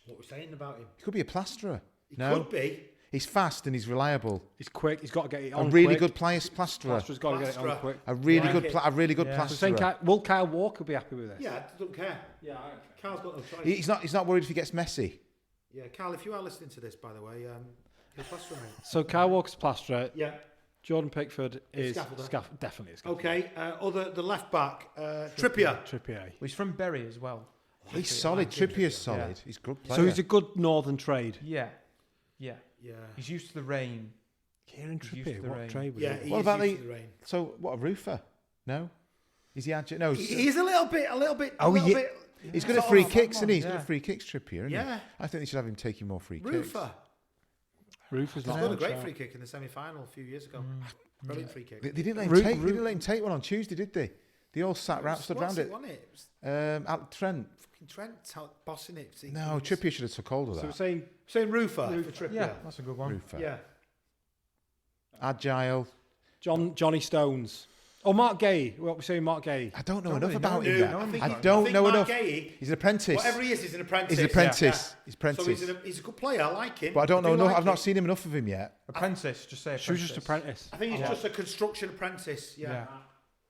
What we're saying about him. He could be a plasterer. He No, could be. he's fast and he's reliable. He's quick. He's got to get it A on. really quick. good plasterer. Plasterer's got to get it on Plasterer. quick. A really Like good, it. a really good Yeah. So saying plasterer. will Kyle Walker be happy with this? Yeah, I don't care. Yeah. Carl's got no choice. He's not worried if he gets messy. Yeah, Carl, if you are listening to this, by the way, you're plasterer, mate. So Kyle Walker's plasterer. Yeah. Jordan Pickford is Scaffolder. definitely a scaffolder. Okay. The left back, Trippier. Trippier. Well, he's from Bury as well. He's solid. Trippier's solid. He's a good player. So he's a good northern trade. Yeah. Yeah. Yeah. He's used to the rain. Kieran He's used to Trippier. the What rain. trade was Yeah. he? He's What about used the- to the rain. So what, a roofer? No? Is he agile? No. He's a little bit. Oh, yeah. Bit, He's good at sort free of- kicks, isn't he? He's good Yeah. at free kicks, Trippier, isn't Yeah. he? I think they should have him taking more free kicks. Roofer. Roofer's He's not got a bad great shout. free kick in the semi-final a few years ago. Brilliant free kick. They didn't let him Root- take. They root- didn't let him take one on Tuesday, did they? They all sat round, stood What's round it. Wasn't it? Out Trent. Fucking Trent bossing it. No, Trippier should have took hold of So we're that. saying Saying Roofer for Trippier. Yeah, that's a good one. Roofer. Yeah. Agile. Johnny Stones. Oh, Mark Gay. What we're saying, Mark Gay. I don't know Don't enough really about know him him. yet. No, I think- I don't know Mark enough. Gay, He's an apprentice. whatever he is, he's an apprentice. He's an apprentice. Yeah. He's So apprentice. he's a good player. I like him. But I don't know do enough. like I've not him. seen him enough of him yet. Apprentice, just say apprentice. She was just apprentice. I think he's Yeah. just a construction apprentice. Yeah. Yeah.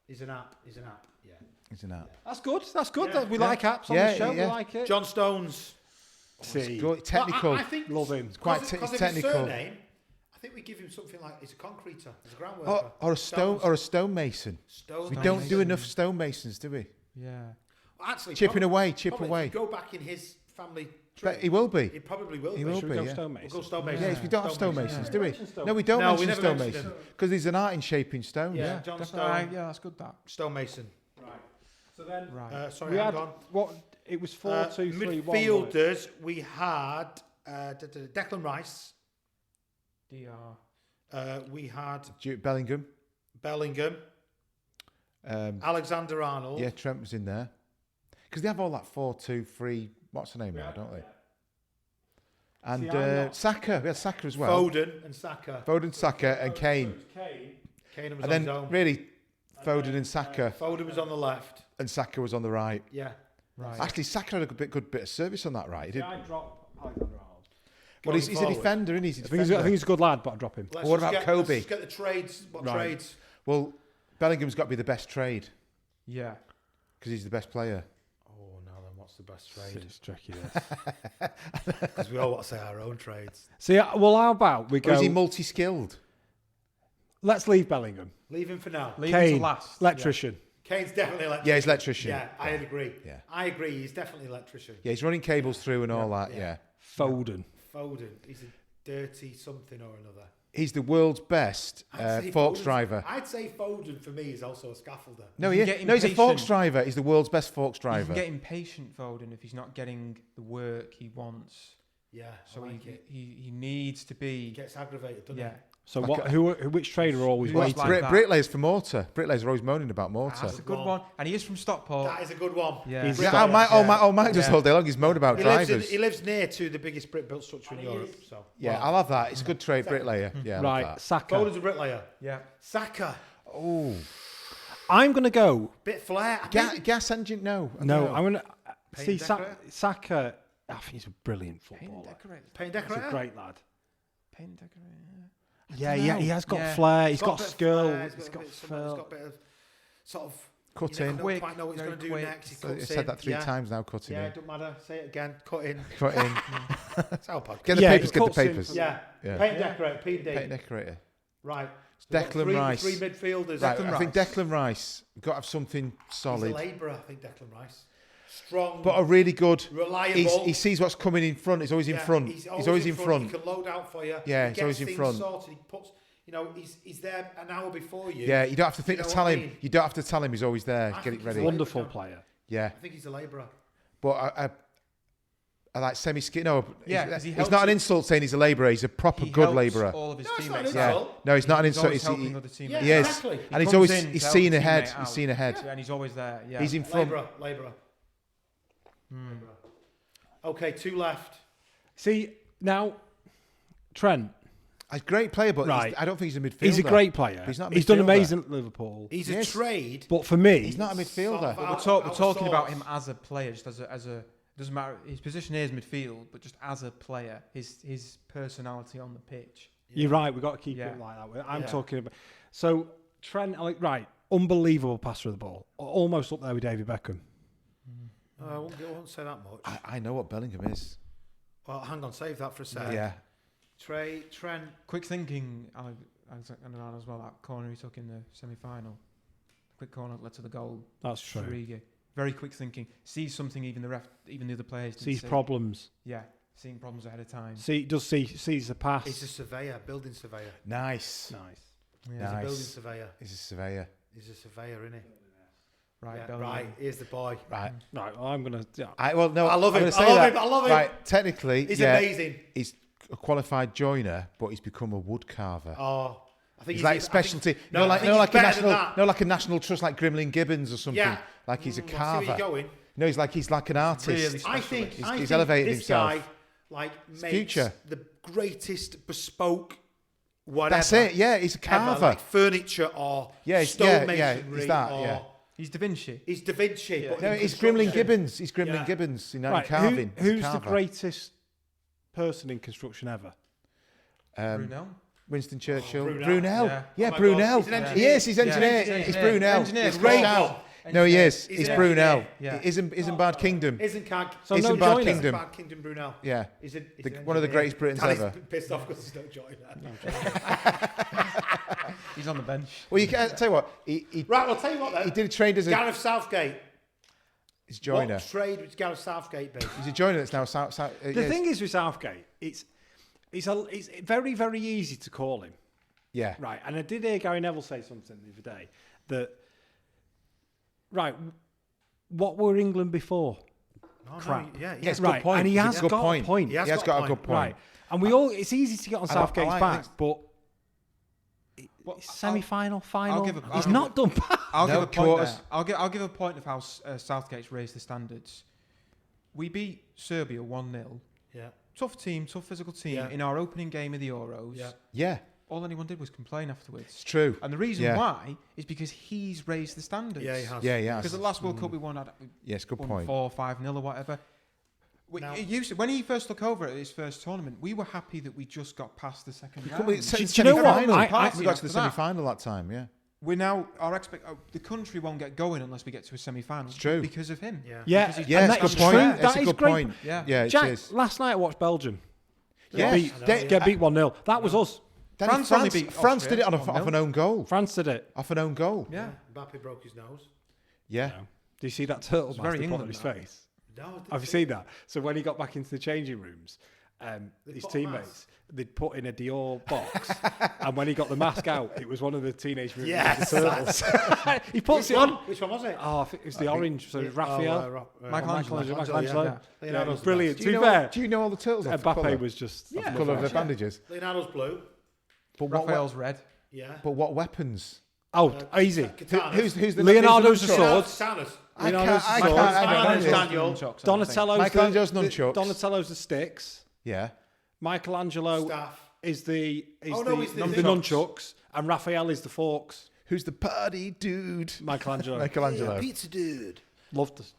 He's an app. Yeah. He's an app. That's good. That's good. Yeah. We Yeah. like apps on Yeah, the show. yeah. We like it. John Stones. See. Good, technical. Well, I think Love him. quite because te- of he's his technical. surname, I think we give him something like he's a concreter, he's a ground worker. Or a stonemason. Stone. We Stone don't do mason. enough stonemasons, do we? Yeah. Well, actually, Chipping probably- away, chip probably away. If you go back in his family But he will be. He probably will. He be. will Should we be, go yeah. stonemason? We'll go stonemason. Yes, we don't have stonemasons, do we? No, we don't No, we mention never mentioned stonemason him. because there's an art in shaping stones. Yeah, John Definitely. Stone. Yeah, that's good. That. Stonemason. Right. So then Sorry, we hang had on. what? It was 4-2-3-1. Midfielders, we had Declan Rice. DR. We had Jude Bellingham. Bellingham. Alexander Arnold. Yeah, Trent was in there. Because they have all that 4-2-3. What's the name now, don't they? And See, I'm not- Saka. We had Saka as well. Foden and Saka. Foden, Saka, and Kane. Kane was And on then his own. really, Foden and Saka, Foden was on the left. and Saka was on the right. Yeah. Right. Actually, Saka had a good bit of service on that right. He did. I drop Alexander Arnold. Well, he's a Going defender, isn't he? He's a I think defender. he's a good lad, but I drop him. Let's What just about Kobe? Let's get the trades. What Right. trades? Well, Bellingham's got to be the best trade Yeah. because he's the best player. Oh, now then, what's the best trade? It's tricky, this. Because we all want to say our own trades. See, well, how about we Or go? is he multi-skilled? Let's leave Bellingham. Leave him for now. Leave him Kane, to last. electrician. Kane's definitely electrician. Yeah, he's electrician. Yeah, I agree. Yeah. I agree. He's definitely electrician. Yeah, he's running cables through and all that. Yeah. Yeah. Foden. Foden, he's a dirty something or another. He's the world's best I'd say forks Foden's- driver. I'd say Foden for me is also a scaffolder. No, You he can is. get No, he's a forks impatient. driver. He's the world's best forks You driver. can get impatient, Foden, if he's not getting the work he wants. Yeah, So I like he, it. he needs to He be. gets aggravated, doesn't Yeah. So Like what? Which trader always Who's Well, like waiting? that? Bricklayers for mortar. Bricklayers are always moaning about mortar. That's a good One. one. And he is from he? Stockport. That is a good one. Yeah. He's- Yeah, Yeah. Mike does Yeah. all day long. He's moaned about He drivers. lives near to the biggest brick built structure in Europe. So Yeah, Wow. I'll have that. It's a good trade, bricklayer. Yeah, I'll have Right, that. Saka. Foden's a bricklayer. Yeah. Saka, Oh, I'm going to go. bit flair. I think- gas engine? No. I don't No, know. I'm going to see Paint decorator? Saka. I think he's a brilliant Paint footballer. decorator. Paint He's a decorator. great lad. Paint decorator. Yeah, dunno. yeah, he has got Yeah. flair. He's a got bit of skill. flair, He's got he's got feel. a bit of sort of Cut you in. never Quick, quite know what he's very going to do quick. next. He So cuts I've said that three yeah. times now, cutting Yeah, in. it don't matter. Say it again. Cut in. Cut in. That's our podcast. Get the Yeah, papers, it get the cuts in papers. for- Yeah. Yeah. Paint Yeah. decorator. PD. Paint decorator. Right. Declan Rice. Three midfielders. Right, Declan I think Rice. Declan Rice. We've got to have something He's a solid. labourer, I think, Declan Rice. Strong, But a really good. reliable. He sees what's coming in front. He's always in Yeah, front. He's always in front. He can load out for you. Yeah, He he's always gets in things front. Sorted. He puts, he's there an hour before you. Yeah, you don't have to think You to know tell what I him. mean? You don't have to tell him he's always there. I Get think it he's ready. a Wonderful player. Yeah, I think he's a labourer. but I like semi-skid. No, Yeah, 'cause he it's helps not an you- insult saying he's a labourer. He's a proper He good helps labourer. all of his No, it's not an teammates. Yeah. insult. No, it's not an He's insult. always It's, helping other teammates. Yeah, he is, exactly. He and he's comes always in to he's help seen the ahead. teammate He's out. seen ahead. Yeah, and he's always there. Yeah. He's in front. Labourer. Okay, two left. See, now, Trent, A great player, but Right. I don't think he's a midfielder. he's a great player. He's not a He's done midfielder. amazing at Liverpool. He's Yes. a trade. But for me, He's not a midfielder. Sort of We're talking about outsourced. him as a player, just as a doesn't matter. His position is midfield, but just as a player, his personality on the pitch. you're right. We've got to keep Yeah. it like that. I'm Yeah. talking about. So, Trent, right, unbelievable passer of the ball. Almost up there with David Beckham. I won't say that much. I know what Bellingham is. Well, hang on, save that for a second. Yeah. Trent. Quick thinking, Alexander Arnold as well. That corner he took in the semi-final, quick corner that led to the goal. That's true. Origi. Very quick thinking. Sees something even the other players didn't Sees see. problems. Yeah, seeing problems ahead of time. Sees the pass. He's a surveyor, building surveyor. Nice. Nice. He's Yeah. a Nice. building surveyor. He's a surveyor. He's a surveyor, isn't he? Right, Yeah, Bellingham. right. Here's the boy. Right. Right. Well, I'm gonna. Yeah. I love I love I'm him. gonna say I love that. him. I love him. Right. Technically, He's yeah, amazing. he's a qualified joiner, but he's become a wood carver. Oh, I think He's like I think- specialty. no, I like think he's like a better than national, that. no, like a national trust, like Grimlin Gibbons or something. Yeah. Like he's a I see where carver. you're going. No, he's like an artist. Really I think He's elevated this himself. guy like makes future. the greatest bespoke whatever. That's it. Yeah, he's a ever, carver. like furniture or Yeah, he's- yeah, stonemasonry he's that, or yeah. He's Da Vinci. he's Da Vinci. Yeah. But No, in he's Grimlin construction. Gibbons. He's Grimlin Yeah. Gibbons in Right. carving. He's a Who's the carver. greatest person in construction ever? Brunel. Winston Churchill. Brunel. Brunel. Yeah. Yeah, Oh my God, Brunel. he's an engineer. He is. He's Yeah. engineer. He's He's engineer. Brunel. Engineer. He's Great Brunel. one. No, he is. He's He's an Brunel. engineer. Yeah. Isambard Kingdom. Isambard So no Isambard joiner. Kingdom. Isambard Kingdom Brunel. Yeah. He's an One of the engineer. greatest Britons Danny's ever. pissed off because he's no joiner. He's on the bench. Well, you can tell you what. He Right, well, tell you what then. he did a trained as a. Gareth Southgate. He's a joiner. What trade would Gareth Southgate be? He's a joiner that's now The thing is with Southgate, it's very, very easy to call him. Yeah. Right. And I did hear Gary Neville say something the other day that, right, what were England before? Oh, Crap. No, yeah. Yes, good Right, point. and he He's a has good got point. a point. He has got a good point. Right. And it's easy to get on I Southgate's like back, this. but Well, semi-final, final, give a- he's I'll not done bad. I'll No give a point quarters. there. I'll give a point of how Southgate's raised the standards. We beat Serbia 1-0. Yeah. Tough team, tough physical team Yeah. in our opening game of the Euros. Yeah. Yeah, All anyone did was complain it's afterwards. true. And the reason Yeah. why is because he's raised the standards. Yeah, he has. Yeah, yeah. Because the last World Cup we won, Yes, good won point. 4-5-0 or whatever. Now- When he first took over at his first tournament, we were happy that we just got past the second round. We Do you know what? semi-final. I- We got to the after that. semi-final that time. Yeah, We're now the country won't get going unless we get to a semi-final. It's true. Because of him. Yeah. Yeah, Because he's- yeah, and it's that a is good point. true. It's That a is good great. point. Yeah. Yeah, it Jack, is. last night I watched Belgium. Yeah, Get beat 1-0. That was us. Danny, France only beat France did Austria it off 1-0. an own goal. France did it. Off an own goal. Yeah. Mbappe broke his nose. Yeah. Do you see that turtle It's very mask they put on England, his that. face? No, I didn't Have you see seen that? So when he got back into the changing rooms, his put a teammates, they'd put in a Dior box, and when he got the mask out, it was one of the Teenage Mutant Yes, Ninja Turtles. He puts Which it one? on. Which one was it? Oh, I think it was the orange. So it was Raphael. Michelangelo. Yeah. Leonardo's Brilliant. Do To you be know? fair, Do you know all the turtles? off the Mbappe colour? was just Off the colour of the bandages. Leonardo's blue. But what? Raphael's red. Yeah. But what weapons? oh easy. Who's the Leonardo's who's a the sword. Katanas. I Leonardo's can't. swords. I don't know. Daniel. Donatello's Michelangelo's the nunchucks. Donatello's the sticks. Yeah. Michelangelo Staff. is the Oh, no, he's the nunchucks, and Raphael is the forks. Who's the party dude? Michelangelo. Michelangelo. Pizza dude. Loved us.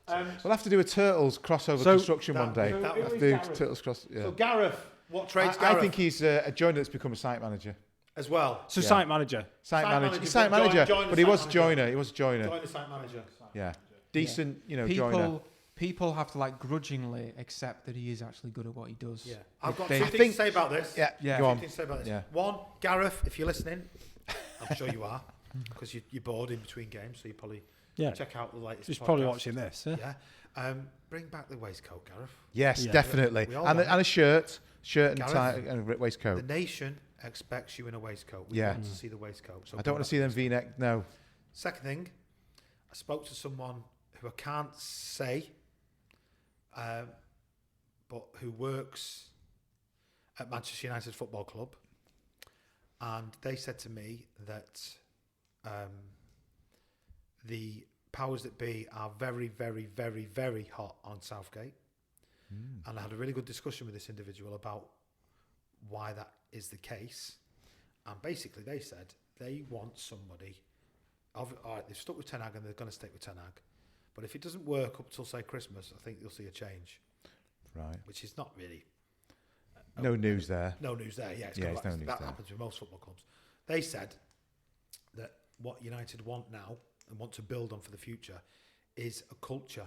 We'll have to do a turtles crossover So- construction one day. that- We'll have to that- do Gareth. turtles cross. Yeah. So Gareth, what trade's I Gareth? think he's a joiner that's become a site manager. as well. So Yeah. site manager. Site Site manager. manager, He's site but manager, join the but he site was manager. joiner. He was joiner. Join the site manager. Yeah. Decent, joiner. People have to like grudgingly accept that he is actually good at what he does. Yeah. I've got They- two I things to say about this. Yeah. Yeah. Go Two on. things to say about this. Yeah. One, Gareth, if you're listening, I'm sure you are, because you're bored in between games, so you probably Yeah. check out the latest. He's probably podcast. watching this. Yeah. Yeah. Bring back the waistcoat, Gareth. Yes, Yeah. definitely. We all And want a shirt and Gareth, tie and a waistcoat. The nation expects you in a waistcoat. We Yeah. want to see the waistcoat. So I don't want to see them V-neck. No. Second thing, I spoke to someone who I can't say, but who works at Manchester United Football Club, and they said to me that the powers that be are very, very, very, very hot on Southgate. And I had a really good discussion with this individual about why that is the case. And basically they said they want somebody, all right, they've stuck with Ten Hag and they're going to stick with Ten Hag. But if it doesn't work up till, say, Christmas, I think you'll see a change, Right. which is not really No news there. no news there. Yeah, it's Yeah, got it's that, no news that there. happens with most football clubs. They said that what United want now and want to build on for the future is a culture.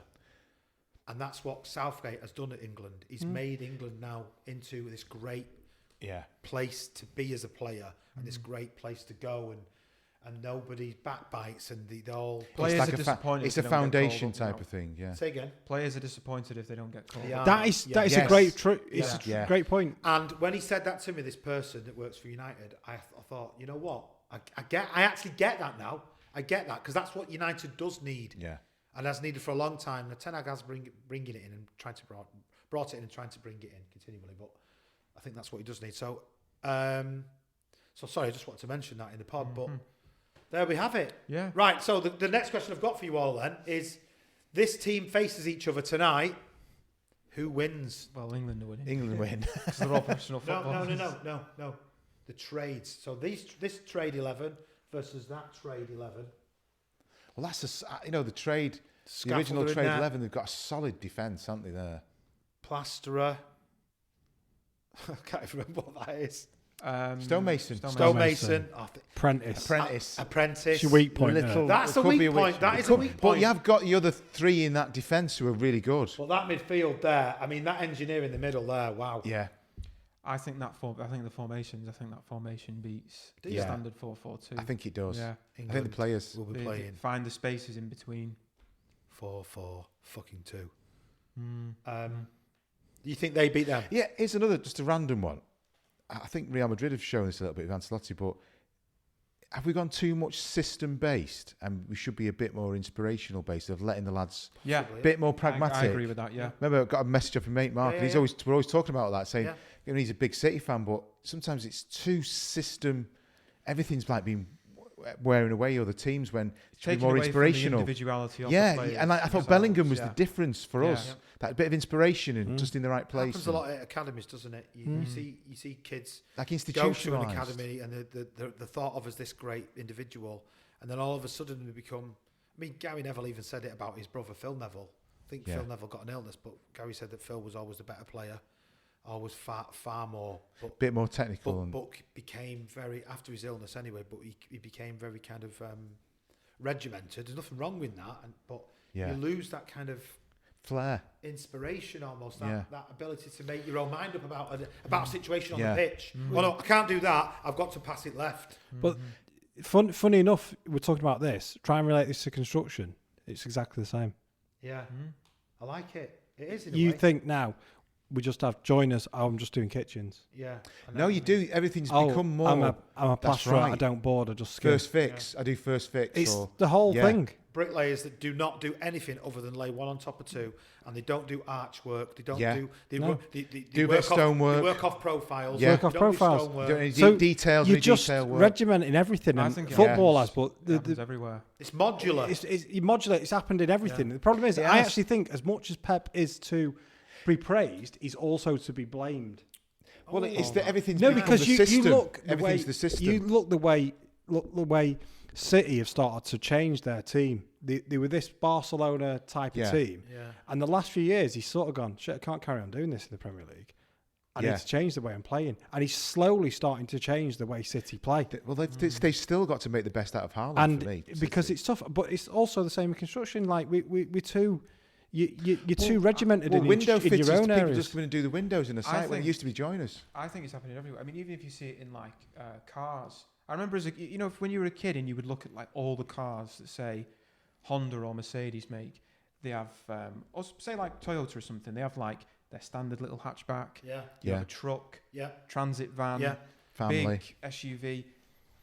And that's what Southgate has done at England. He's made England now into this great Yeah. place to be as a player and this great place to go, and nobody backbites and they're all Players It's are like disappointed it's if a they don't get foundation called up type now. of thing. Yeah. say again. Players are disappointed if they don't get called. They up. are. That is Yeah. a Yes. great Yeah. Yeah. great point. And when he said that to me, this person that works for United, I thought, you know what? I actually get that now. I get that because that's what United does need Yeah. and has needed for a long time. Now, Ten Hag has bringing it in and brought it in and trying to bring it in continually, but I think that's what he does need. So, sorry, I just wanted to mention that in the pod, but there we have it. Yeah. Right. So the next question I've got for you all then is: this team faces each other tonight. Who wins? Well, England are winning. England win. Because they're all professional No, football. no. The trades. So this trade 11 versus that trade 11. Well, that's the trade. The original Scaffolder in trade there. 11. They've got a solid defence, haven't they? There. Plasterer. I can't even remember what that is. Stonemason. Stonemason. Apprentice. Apprentice. Apprentice. It's your weak point. Little- That's it a could weak be point. That it is a could- weak But point. you have got the other three in that defence who are really good. Well, that midfield there. I mean, that engineer in the middle there. Wow. Yeah. I think that formation beats Do the you? standard 4-4-2. I think it does. Yeah. I think the players. will be They playing find the spaces in between. 4-4-2. You think they beat them? Yeah, here's another, just a random one. I think Real Madrid have shown this a little bit with Ancelotti, but have we gone too much system-based and we should be a bit more inspirational-based of letting the lads Yeah. a bit more pragmatic? I agree with that, yeah. Remember, I got a message off my mate Mark, and we're always talking about that, saying he's a big City fan, but sometimes it's too system. Everything's like being wearing away other teams when it should be Taking more away inspirational. From the individuality of the Yeah, players and I thought themselves, Bellingham was the difference for us. Yeah. That bit of inspiration and just in the right place. Happens a lot at academies, doesn't it? You see kids Like go to an institutionalised. academy and they're thought of as this great individual, and then all of a sudden they become. I mean, Gary Neville even said it about his brother Phil Neville. I think Phil Neville got an illness, but Gary said that Phil was always the better player, always far more, Bit more technical. but became very after his illness anyway. But he became very kind of regimented. There's nothing wrong with that, but you lose that kind of flair. inspiration almost, that ability to make your own mind up about a situation on Yeah. the pitch. Well, no, I can't do that. I've got to pass it left. But funny enough, we're talking about this. Try and relate this to construction. It's exactly the same. Yeah, I like it. It is in a You way. think now we just have joiners. Oh, I'm just doing kitchens. Yeah. I know No, what you mean. do. Everything's Oh, become more. I'm a That's plasterer. I right. don't board. I just skim. First fix. I do first fix. It's or, the whole thing. Bricklayers that do not do anything other than lay one on top of two, and they don't do arch work. They don't Yeah. do. They, No. they Do a bit work of stonework. They work off profiles. Yeah. They Work off don't do profiles. stonework. Don't any So details, you're any just detail work. regimenting everything. I And think it football happens. has, but It happens everywhere. It's modular. it's you modulate. It's happened in everything. The problem is, It I has. actually think as much as Pep is to be praised, he's also to be blamed. Well, it's that everything's No, become because the you system. look the Everything's way the system. you look the way City have started to change their team. They were this Barcelona type of team, and the last few years he's sort of gone, shit, I can't carry on doing this in the Premier League. I need to change the way I'm playing, and he's slowly starting to change the way City play. Well, they've still got to make the best out of Haaland for me. And because it's tough, but it's also the same in construction. Like we're too. You're too regimented in window your fitters, own people areas. just come in and do the windows in the site when it think- used to be joiners. I think it's happening everywhere. I mean, even if you see it in like cars. I remember as when you were a kid and you would look at like all the cars that say Honda or Mercedes make, they have, or say like Toyota or something, they have like their standard little hatchback. Yeah. You Yeah. have a truck, Yeah. transit van, Yeah. Family. big SUV.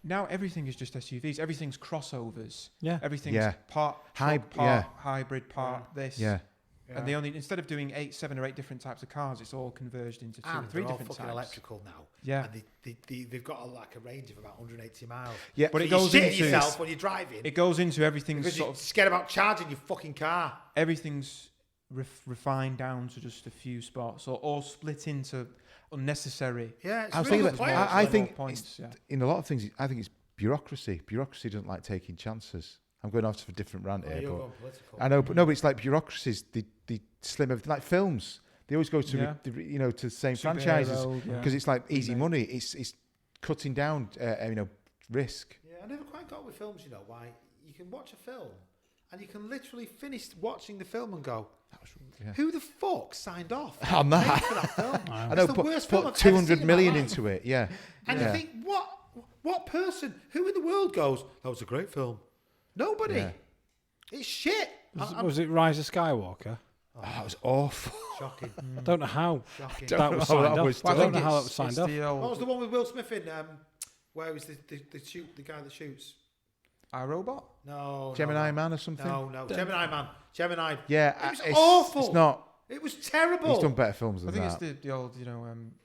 Now everything is just SUVs. Everything's crossovers. Yeah. Everything's Yeah. part Hyb- part hybrid, part this. Yeah. And they only, instead of doing 7 or 8 different types of cars, it's all converged into 2 or And 3 they're all different fucking types. electrical now. Yeah. And they've got a range of about 180 miles. Yeah. But it So goes you're shitting into yourself when you're driving it goes into everything's because sort you're of scared about charging your fucking car. everything's refined down to just a few spots, or split into unnecessary. Yeah, it's I was really thinking good that- players. I think points. Yeah. in a lot of things, I think it's bureaucracy. Bureaucracy doesn't like taking chances. I'm going off to a different rant Oh, here, you're but going political. I know, but no, but it's like bureaucracies. They slim everything, like films. They always go to Yeah. to the same franchises Superhero, yeah. because it's like easy Remake. money. It's cutting down risk. Yeah, I never quite got with films, why you can watch a film and you can literally finish watching the film and go, Yeah. who the fuck signed off On that. for that film? I It's know, the put, worst film put I've ever 200 seen in my million life. into it. Yeah, And yeah. you think, what person, who in the world goes, that was a great film? Nobody. Yeah. It's shit. Was it Rise of Skywalker? Oh, that was awful. Shocking. I don't know how Shocking. Don't that know was how signed that off. was I done. don't know how that was signed it's off. the old What was the one with Will Smith in? Where was the guy that shoots? iRobot? No. Gemini no, Man or something. No. Gemini Man. Gemini. Yeah, It was it's awful. It's not. It was terrible. He's done better films I than think that. it's the old,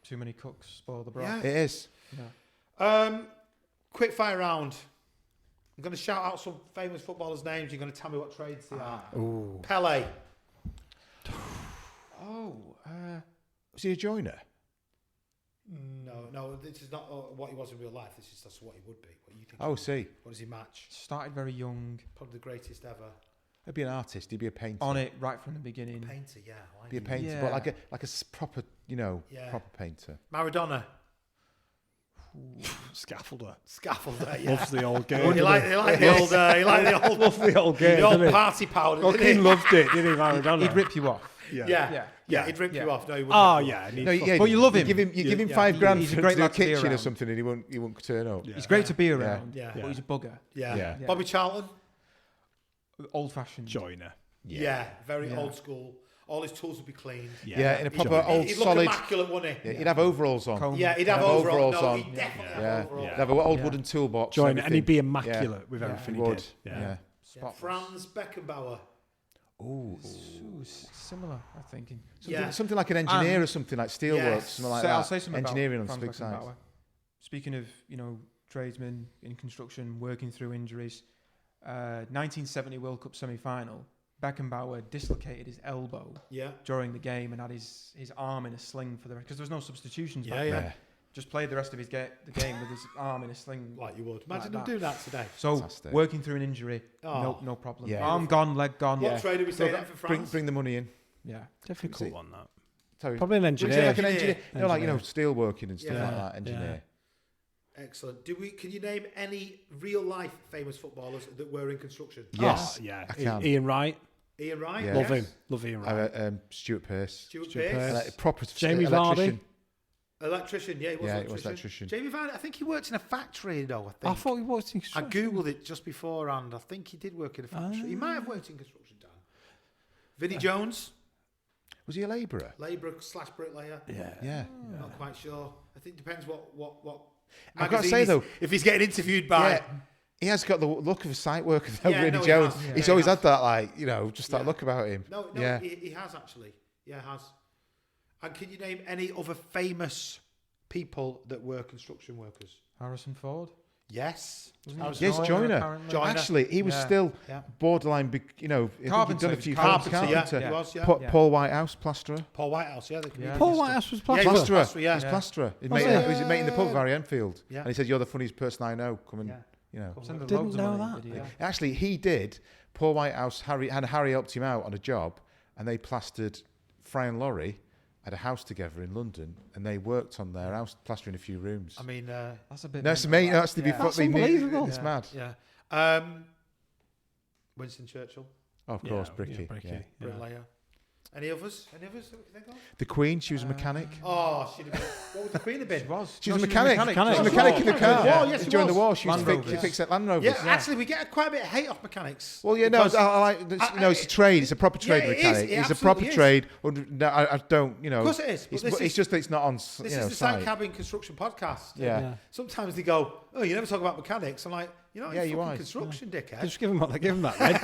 too many cooks spoil the broth. Yeah. It is. Yeah. Quick fire round. I'm going to shout out some famous footballers' names. You're going to tell me what trades they are. Ooh. Pele. Oh, Was he a joiner? No. This is not what he was in real life. That's what he would be. What you think? Oh, see. What does he match? started very young. Probably the greatest ever. He'd be an artist. He'd be a painter. On it right from the beginning. Painter, yeah. I like Be a him. painter, Yeah. but like a proper, Yeah. proper painter. Maradona. Scaffolder. Scaffolder, yeah. Loves the old game. He liked the old, Loves the old game. the old didn't he? party powder. Well, didn't he? King loved it, didn't he, Maradona? He'd rip you off. Yeah, he'd rip Yeah. you off. No, he wouldn't. Oh, rip you yeah. off. and he'd No, fuck- yeah, But you love him. Give him Yeah. £5 grand He's a for great to do a lad to be kitchen or around. something, and he won't turn up. Yeah. He's great to be around. Yeah. But he's a bugger. Yeah. Yeah. Yeah. Bobby Charlton. Old fashioned. Joiner. Yeah, very Yeah. old school. All his tools would be cleaned. Yeah, in a proper Johnny. old He'd look solid. immaculate, wouldn't he? Yeah, he'd have overalls on. Comb. Yeah, he'd have Have overalls. overalls No, on. he'd definitely Yeah. have overalls. He'd have an old Yeah. wooden toolbox. Join, and everything. he'd be immaculate with Yeah. everything He he would. did. Yeah. Yeah. Spotless. Franz Beckenbauer. Ooh. Ooh, similar, I'm thinking. Something like an engineer And- or something like steelworks, Yes. something like I'll that. say something Engineering about on big Franz sites. Beckenbauer. Speaking of, tradesmen in construction working through injuries, 1970 World Cup semi-final, Beckenbauer dislocated his elbow Yeah. during the game and had his arm in a sling for the because there was no substitutions Yeah, back yeah. then. Just played the rest of the game with his arm in a sling. Like you would. Imagine Like him doing that today. So Fantastic. working through an injury, Oh. no problem. Yeah. Arm gone, leg gone. What trade are we saying then for Bring, France? bring the money in. Yeah. Difficult one, that. Sorry. Probably an Would you say engineer. like an engineer? No, like Engineer. steel working and stuff Yeah. like that. Engineer. Excellent. Can you name any real life famous footballers that were in construction? Yes, Oh, yeah. I can. Ian Wright. Ian Wright. Yeah. Love yes. him. Love Ian Wright. Stuart Pearce. Stuart Stuart Pearce. Pearce. Proper Jamie electrician. Electrician. Yeah, he was Yeah, he electrician. was electrician. Jamie Vardy. I think he worked in a factory though. I think. I thought he was in I construction. googled it just beforehand. I think he did work in a factory. He might have worked in construction. Dan. Vinnie Jones, Was he a labourer? labourer / bricklayer. Yeah. Yeah. Not quite sure. I think it depends what. I've got to magazine say he's- though, if he's getting interviewed by. yeah, he has got the look of a site worker though, Yeah, Vinnie no, he Jones. has. Yeah, He's he always has. had that, just that Yeah. look about him. No, yeah. he has actually. Yeah, he has. And can you name any other famous people that were construction workers? Harrison Ford. Yes. Wasn't he? Harrison Yes, Ford. Joyner. apparently. Joyner. Actually, he was Yeah. still Yeah. borderline, I think he'd done a Carpenter, few Carpenter, films. Yeah, Carpenter. he was. Yeah. Yeah. Paul Whitehouse, plasterer. Paul Whitehouse. Yeah, the comedian. Yeah. Paul Whitehouse was Yeah, plastic. he was Plasterer. plasterer, yeah. He was plasterer. He Was was he? mate in the pub, Barry Enfield. Yeah. And he said, "You're the funniest person I know. Come and, Yeah. Send him Didn't loads of know money, that. did he? Yeah. Actually, he did. Paul Whitehouse, Harry helped him out on a job, and they plastered. Fry and Laurie had a house together in London, and they worked on their house, plastering a few rooms. I mean, That's a bit. No, it's mental, mate. that. That's to be Yeah. That's fucking unbelievable. It's Yeah. mad. yeah. Winston Churchill, Of course, Bricky. Bricky. Yeah. Yeah. bricklayer. Any others? That we can think of? The Queen, she was a mechanic. Oh, she'd have been. What would the Queen have She been? was. She No, was a mechanic. She was a Mechanic. mechanic in the Oh, car. yeah. Yes, she During was. the war, she used Land to Rovers. fix that Land Rovers. Yeah, actually, we get quite a bit of hate off mechanics. Well, yeah, no, because- I like. It's a trade. It's a proper trade. Yeah, it is. mechanic. It It's a proper absolutely is. trade. No, I don't. Of course it is. But It's, this it's is- just that it's not on. This you is know, the site. Site Cabin Construction Podcast. Yeah. Yeah. Sometimes they go, "Oh, you never talk about mechanics." I'm like, "You're not Yeah, in you fucking are. construction, dickhead." Just give him what they give him that, mate.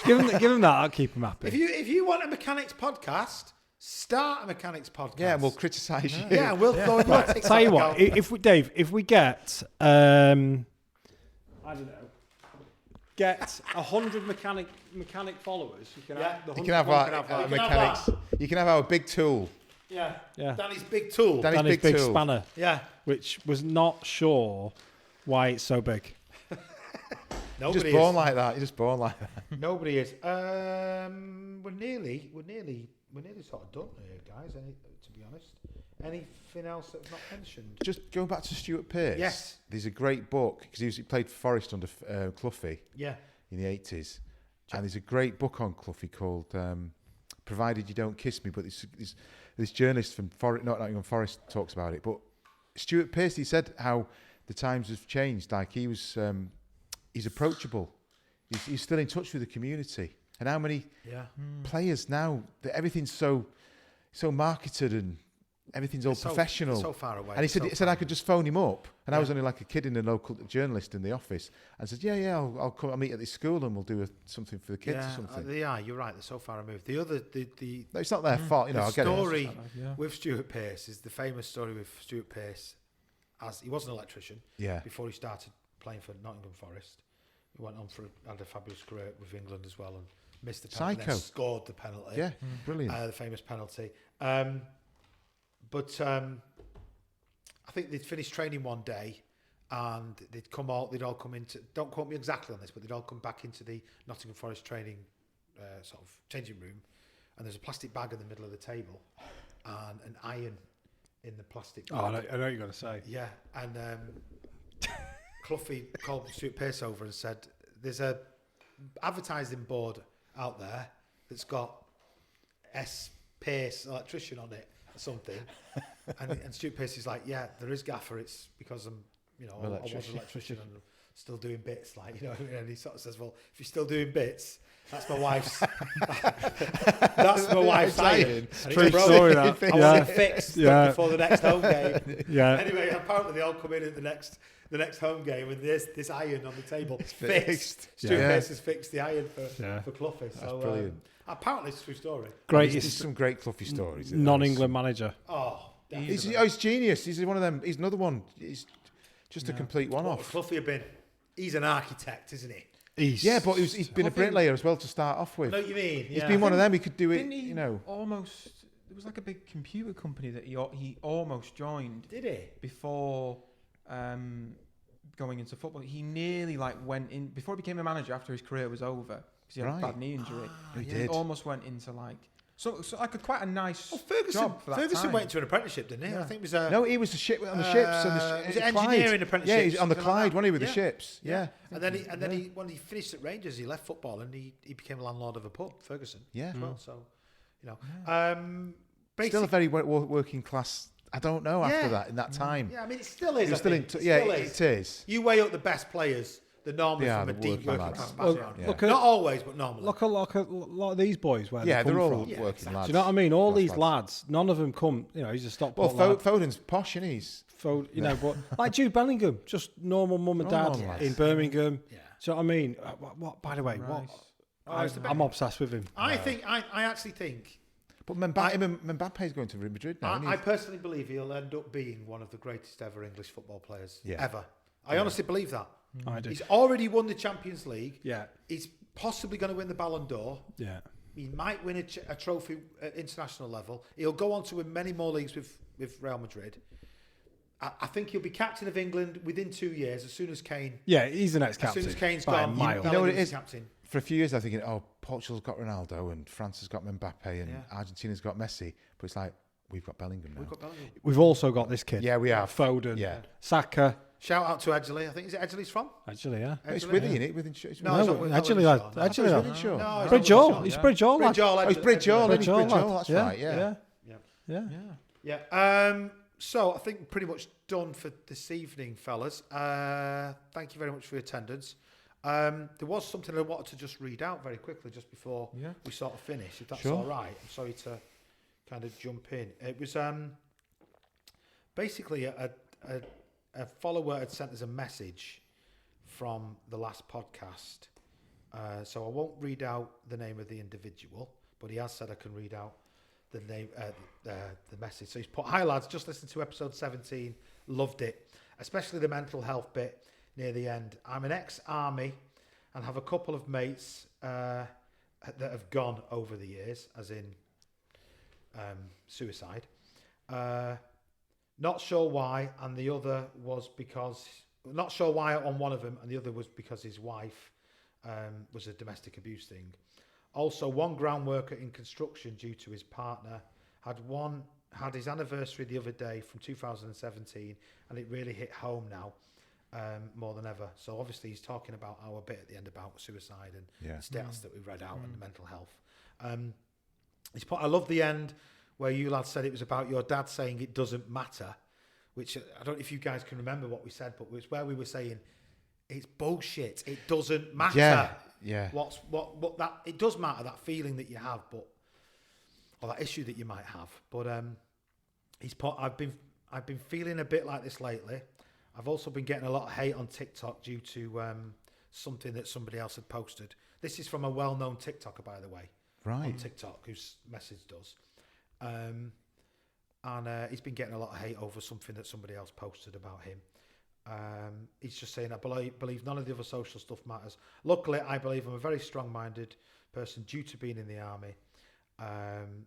give him that. I'll keep him happy. If you want a mechanics podcast, start a mechanics podcast. Yeah, and we'll criticise you. Yeah, we'll go and we'll take Tell you that what, and go. if we Dave, if we get I don't know, get 100 mechanic followers, you can Yeah. have the You can have 100 our You can have mechanics. that. You can have our big tool. Yeah, Yeah. Danny's big tool. Danny's Danny's big big tool. spanner, Yeah, which was not sure why it's so big. You're nobody just born is. like that. You're just born like that. Nobody is. We're nearly sort of done here, guys. To be honest, anything else that's not mentioned? Just going back to Stuart Pearce. Yes. There's a great book because he played for Forest under Cloughy Yeah. in the 80s, and there's a great book on Cloughy called "Provided You Don't Kiss Me." But this journalist from Nottingham Forest talks about it. But Stuart Pearce, he said how the times have changed. Like he's approachable. He's still in touch with the community. And how many Yeah. players now? That everything's so marketed and everything's all It's so- professional. it's so far away. And he said, So he said far I could just phone him up, and I Yeah. was only like a kid in a local journalist in the office, and said, yeah, I'll come. I'll meet at this school, and we'll do something for the kids or something. They are. You're right. They're so far removed. The other, the No, it's not their fault, you know. I get it. story Yeah. with Stuart Pearce is the famous story with Stuart Pearce, as he was an electrician Yeah, before he started playing for Nottingham Forest. He went on had a fabulous career with England as well, and missed the penalty, and then Psycho. scored the penalty. yeah, brilliant. The famous penalty. But I think they'd finished training one day, and they'd all come into. Don't quote me exactly on this, but they'd all come back into the Nottingham Forest training sort of changing room, and there's a plastic bag in the middle of the table, and an iron in the plastic bag. Oh, I know what you're going to say. Yeah, and Cloughy called Stuart Pearce over and said, "There's a advertising board out there that's got S. Pearce electrician on it or something." and Stuart Pearce is like, "Yeah, there is, gaffer. It's because I was an electrician." And still doing bits, like, you know, and he sort of says, well, if you're still doing bits, that's my wife's. That's my wife's iron. And True it's broken. story, that. I want it fixed before the next home game. Yeah. Anyway, apparently they all come in at the next home game with this iron on the table fixed. Stuart Yeah. Pearce has fixed the iron for Cloughie. So brilliant. Apparently it's a true story. Great. There's some great Cloughie stories. Non-England manager. Oh, He's genius. He's one of them. He's another one. He's just a complete what would one-off. Cloughie have been? He's an architect, isn't he? Yeah, but he's been a bricklayer as well to start off with. I know what you mean. He's been one of them. He could do it, Didn't he you know. almost? There was like a big computer company that he almost joined Did he? before going into football. He nearly went in before he became a manager after his career was over because he had a Right. bad knee injury. He He did. almost went into so quite a nice Ferguson, job for that Ferguson time. went to an apprenticeship, didn't he? I think it was a. No, he was the ship on the ships. On the was it Clyde. engineering apprenticeship? Yeah, he's on the something like Clyde, that? wasn't he, with the Yeah. ships? Yeah. And then he when he finished at Rangers, he left football and he became a landlord of a pub, Ferguson. Yeah. As well. So, you know, Still a very working class. I don't know after Yeah. that, in that time. Yeah, I mean, it still is. He was I still in. think. It Yeah, still it is. You weigh up the best players, they're normally They are, from a the deep working working lads. class Well, background. Yeah. look at Not always, but normally. look at a lot of these boys where Yeah, they come they're all from. Yeah, working exactly. lads. Do you know what I mean? All Class these lads, none of them come. You know, he's a Stockport Well, lad. Foden's posh, and he's. You know, but like Jude Bellingham, just normal mum and dad Normal lads. in Birmingham. Yeah. Do you know what I mean? What by the way, what? Rice. I'm obsessed with him. I actually think. But Mbappe's going to Real Madrid now. isn't he? I personally believe he'll end up being one of the greatest ever English football players Yeah. ever. I honestly believe that. I do. He's already won the Champions League. Yeah, He's possibly going to win the Ballon d'Or. yeah. He might win a trophy at international level. He'll go on to win many more leagues with Real Madrid. I think he'll be captain of England within 2 years, as soon as Kane. Yeah, he's the next As captain. soon as Kane's by a gone, mile. You know what it Bellingham's is? Captain. For a few years, I was thinking, Portugal's got Ronaldo and France has got Mbappe and Yeah. Argentina's got Messi. But it's like, we've got Bellingham now. We've got Bellingham. We've also got this kid. Yeah, we have. Foden. Yeah. Saka. Shout out to Edgley. I think is it Edgley's from? Actually, yeah. It's Edgley? with you, innit? It's No, with it's No, not with- actually, not lad. with Shaw. Actually, It's lad. with Shaw. No, it's Bridge not Hall. with It's Shaw. Bridge Hall, lad. Bridge Hall. Oh, it's Bridge Hall, Bridge Bridge Hall, Hall, lad. that's Yeah, right, yeah. Yeah. Yeah. Yeah. So I think we're pretty much done for this evening, fellas. Thank you very much for your attendance. There was something I wanted to just read out very quickly just before Yeah. we sort of finish, if that's Sure. all right. I'm sorry to kind of jump in. It was basically a follower had sent us a message from the last podcast. So I won't read out the name of the individual, but he has said I can read out the name, the message. So he's put, "Hi lads, just listened to episode 17, loved it, especially the mental health bit near the end. I'm an ex-army and have a couple of mates that have gone over the years, as in suicide. Not sure why, and the other was because, not sure why on one of them, and the other was because his wife was a domestic abuse thing. Also, one ground worker in construction, due to his partner, had his anniversary the other day from 2017, and it really hit home now more than ever. So obviously he's talking about our bit at the end about suicide and Yeah. the stats that we read out and the mental health. He's put, I love the end where you lads said it was about your dad saying it doesn't matter, which I don't know if you guys can remember what we said, but it was where we were saying it's bullshit. It doesn't matter. Yeah. What that it does matter, that feeling that you have, but or that issue that you might have. But he's put, I've been feeling a bit like this lately. I've also been getting a lot of hate on TikTok due to something that somebody else had posted. This is from a well-known TikToker, by the way, on Right. TikTok, whose message does. And he's been getting a lot of hate over something that somebody else posted about him. He's just saying, I believe none of the other social stuff matters. Luckily, I believe I'm a very strong-minded person due to being in the army.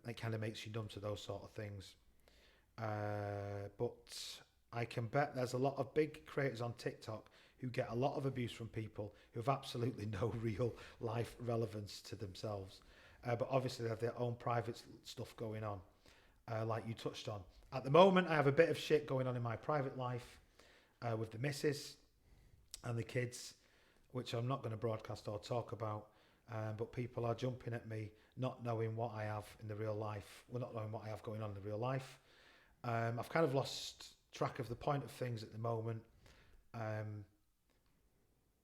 It kind of makes you numb to those sort of things. But I can bet there's a lot of big creators on TikTok who get a lot of abuse from people who have absolutely no real life relevance to themselves. But obviously they have their own private stuff going on, like you touched on. At the moment, I have a bit of shit going on in my private life with the missus and the kids, which I'm not going to broadcast or talk about. But people are jumping at me, not knowing what I have in the real life. Well, not knowing what I have going on in the real life. I've kind of lost track of the point of things at the moment.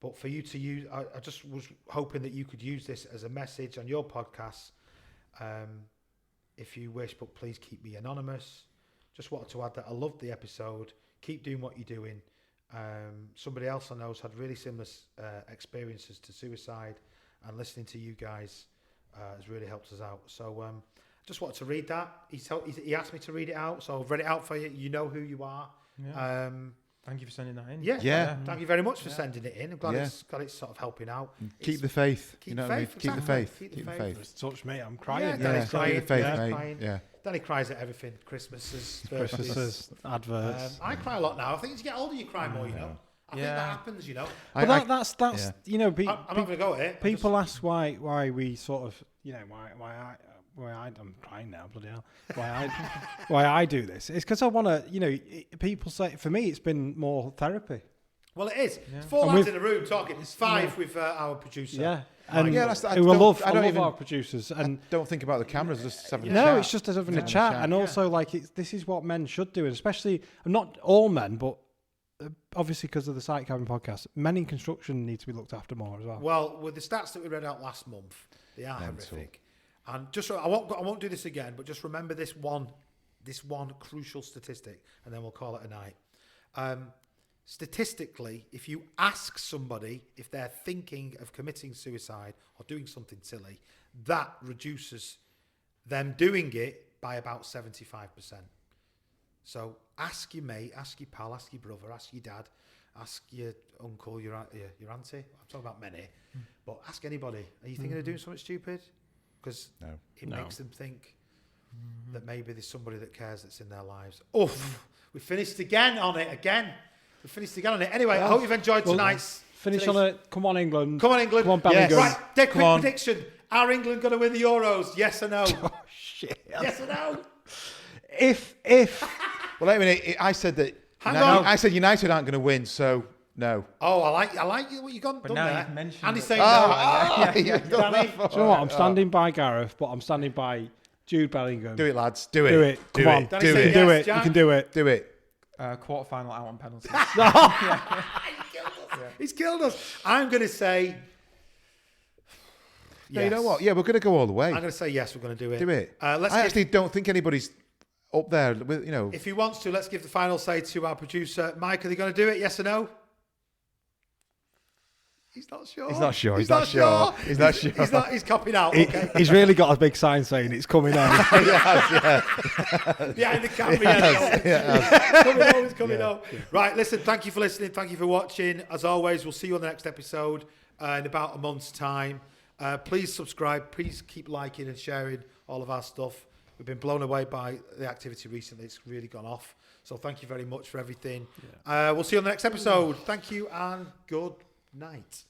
But for you to use, I just was hoping that you could use this as a message on your podcast, if you wish, but please keep me anonymous. Just wanted to add that I loved the episode. Keep doing what you're doing. Somebody else I know has had really similar experiences to suicide, and listening to you guys has really helped us out. So I just wanted to read that. He asked me to read it out, so I've read it out for you. You know who you are. Yeah. Thank you for sending that in. Yeah. Thank you very much for sending it in. I'm glad it's sort of helping out. Keep the faith. Keep You know the what I mean? faith, Keep the exactly. faith. Keep the faith. It's touched me. I'm crying. Yeah, Yeah, Danny's crying. keep the faith, Danny's mate. crying. Yeah. Danny cries at everything. Christmases, Christmases, birthdays. adverts. I cry a lot now. I think as you get older, you cry more. You know. I think that happens. You know. But that's yeah. you know. I'm not going to go at it. People ask why we sort of, you know, I'm crying now, bloody hell. Why I do this? It's because I want to, you know. People say, for me, it's been more therapy. Well, it is. Yeah. It's 4 And lads with- in a room talking. It's 5 with our producer. Yeah, Like, and yeah, I don't- love I don't even- our producers. And Don't think about the cameras. Just having a no, chat. it's just as having a Having a chat, chat, and also like this is what men should do, and especially not all men, but obviously because of the Site Cabin podcast, men in construction need to be looked after more as well. Well, with the stats that we read out last month, they are Mental. horrific. And just so I won't do this again, but just remember this one crucial statistic, and then we'll call it a night. Statistically, if you ask somebody if they're thinking of committing suicide or doing something silly, that reduces them doing it by about 75%. So ask your mate, ask your pal, ask your brother, ask your dad, ask your uncle, your auntie. I'm talking about many, but ask anybody. Are you thinking of doing something stupid? Because No. it No. makes them think that maybe there's somebody that cares that's in their lives. Oof, we finished again on it again. We finished again on it. Anyway, I hope you've enjoyed tonight's. Finish today's- on it. Come on, England. Come on, England. Come on, Bellingham. Right, dead quick Come on. prediction. Are England going to win the Euros? Yes or no? Oh shit! Yes or no? If Well, I mean, I said that. Hang on. I said United aren't going to win, so no. Oh, I like what you got But done now there. you've mentioned Andy's it. saying Ah, no. yeah, Danny, do you know what? I'm standing by Gareth, but I'm standing by Jude Bellingham. Do it, lads. Do it. Do it. Do Come on. it. Danny Do said it. yes. Do it. Jack? You can do it. Do it. Quarterfinal out on penalties. He's killed us. I'm going to say. No, you know what? Yeah, we're going to go all the way. I'm going to say yes. We're going to do it. Do it. Let's I give- actually don't think anybody's up there. With, you know, If he wants to, let's give the final say to our producer, Mike. Are they going to do it? Yes or no? He's not sure. He's not sure. He's not sure. He's not sure. He's not. He's copping out. Okay. He's really got a big sign saying it's coming out. Behind the camera. Yeah. It's coming out. Right. Listen. Thank you for listening. Thank you for watching. As always, we'll see you on the next episode in about a month's time. Please subscribe. Please keep liking and sharing all of our stuff. We've been blown away by the activity recently. It's really gone off. So thank you very much for everything. We'll see you on the next episode. Thank you and good night.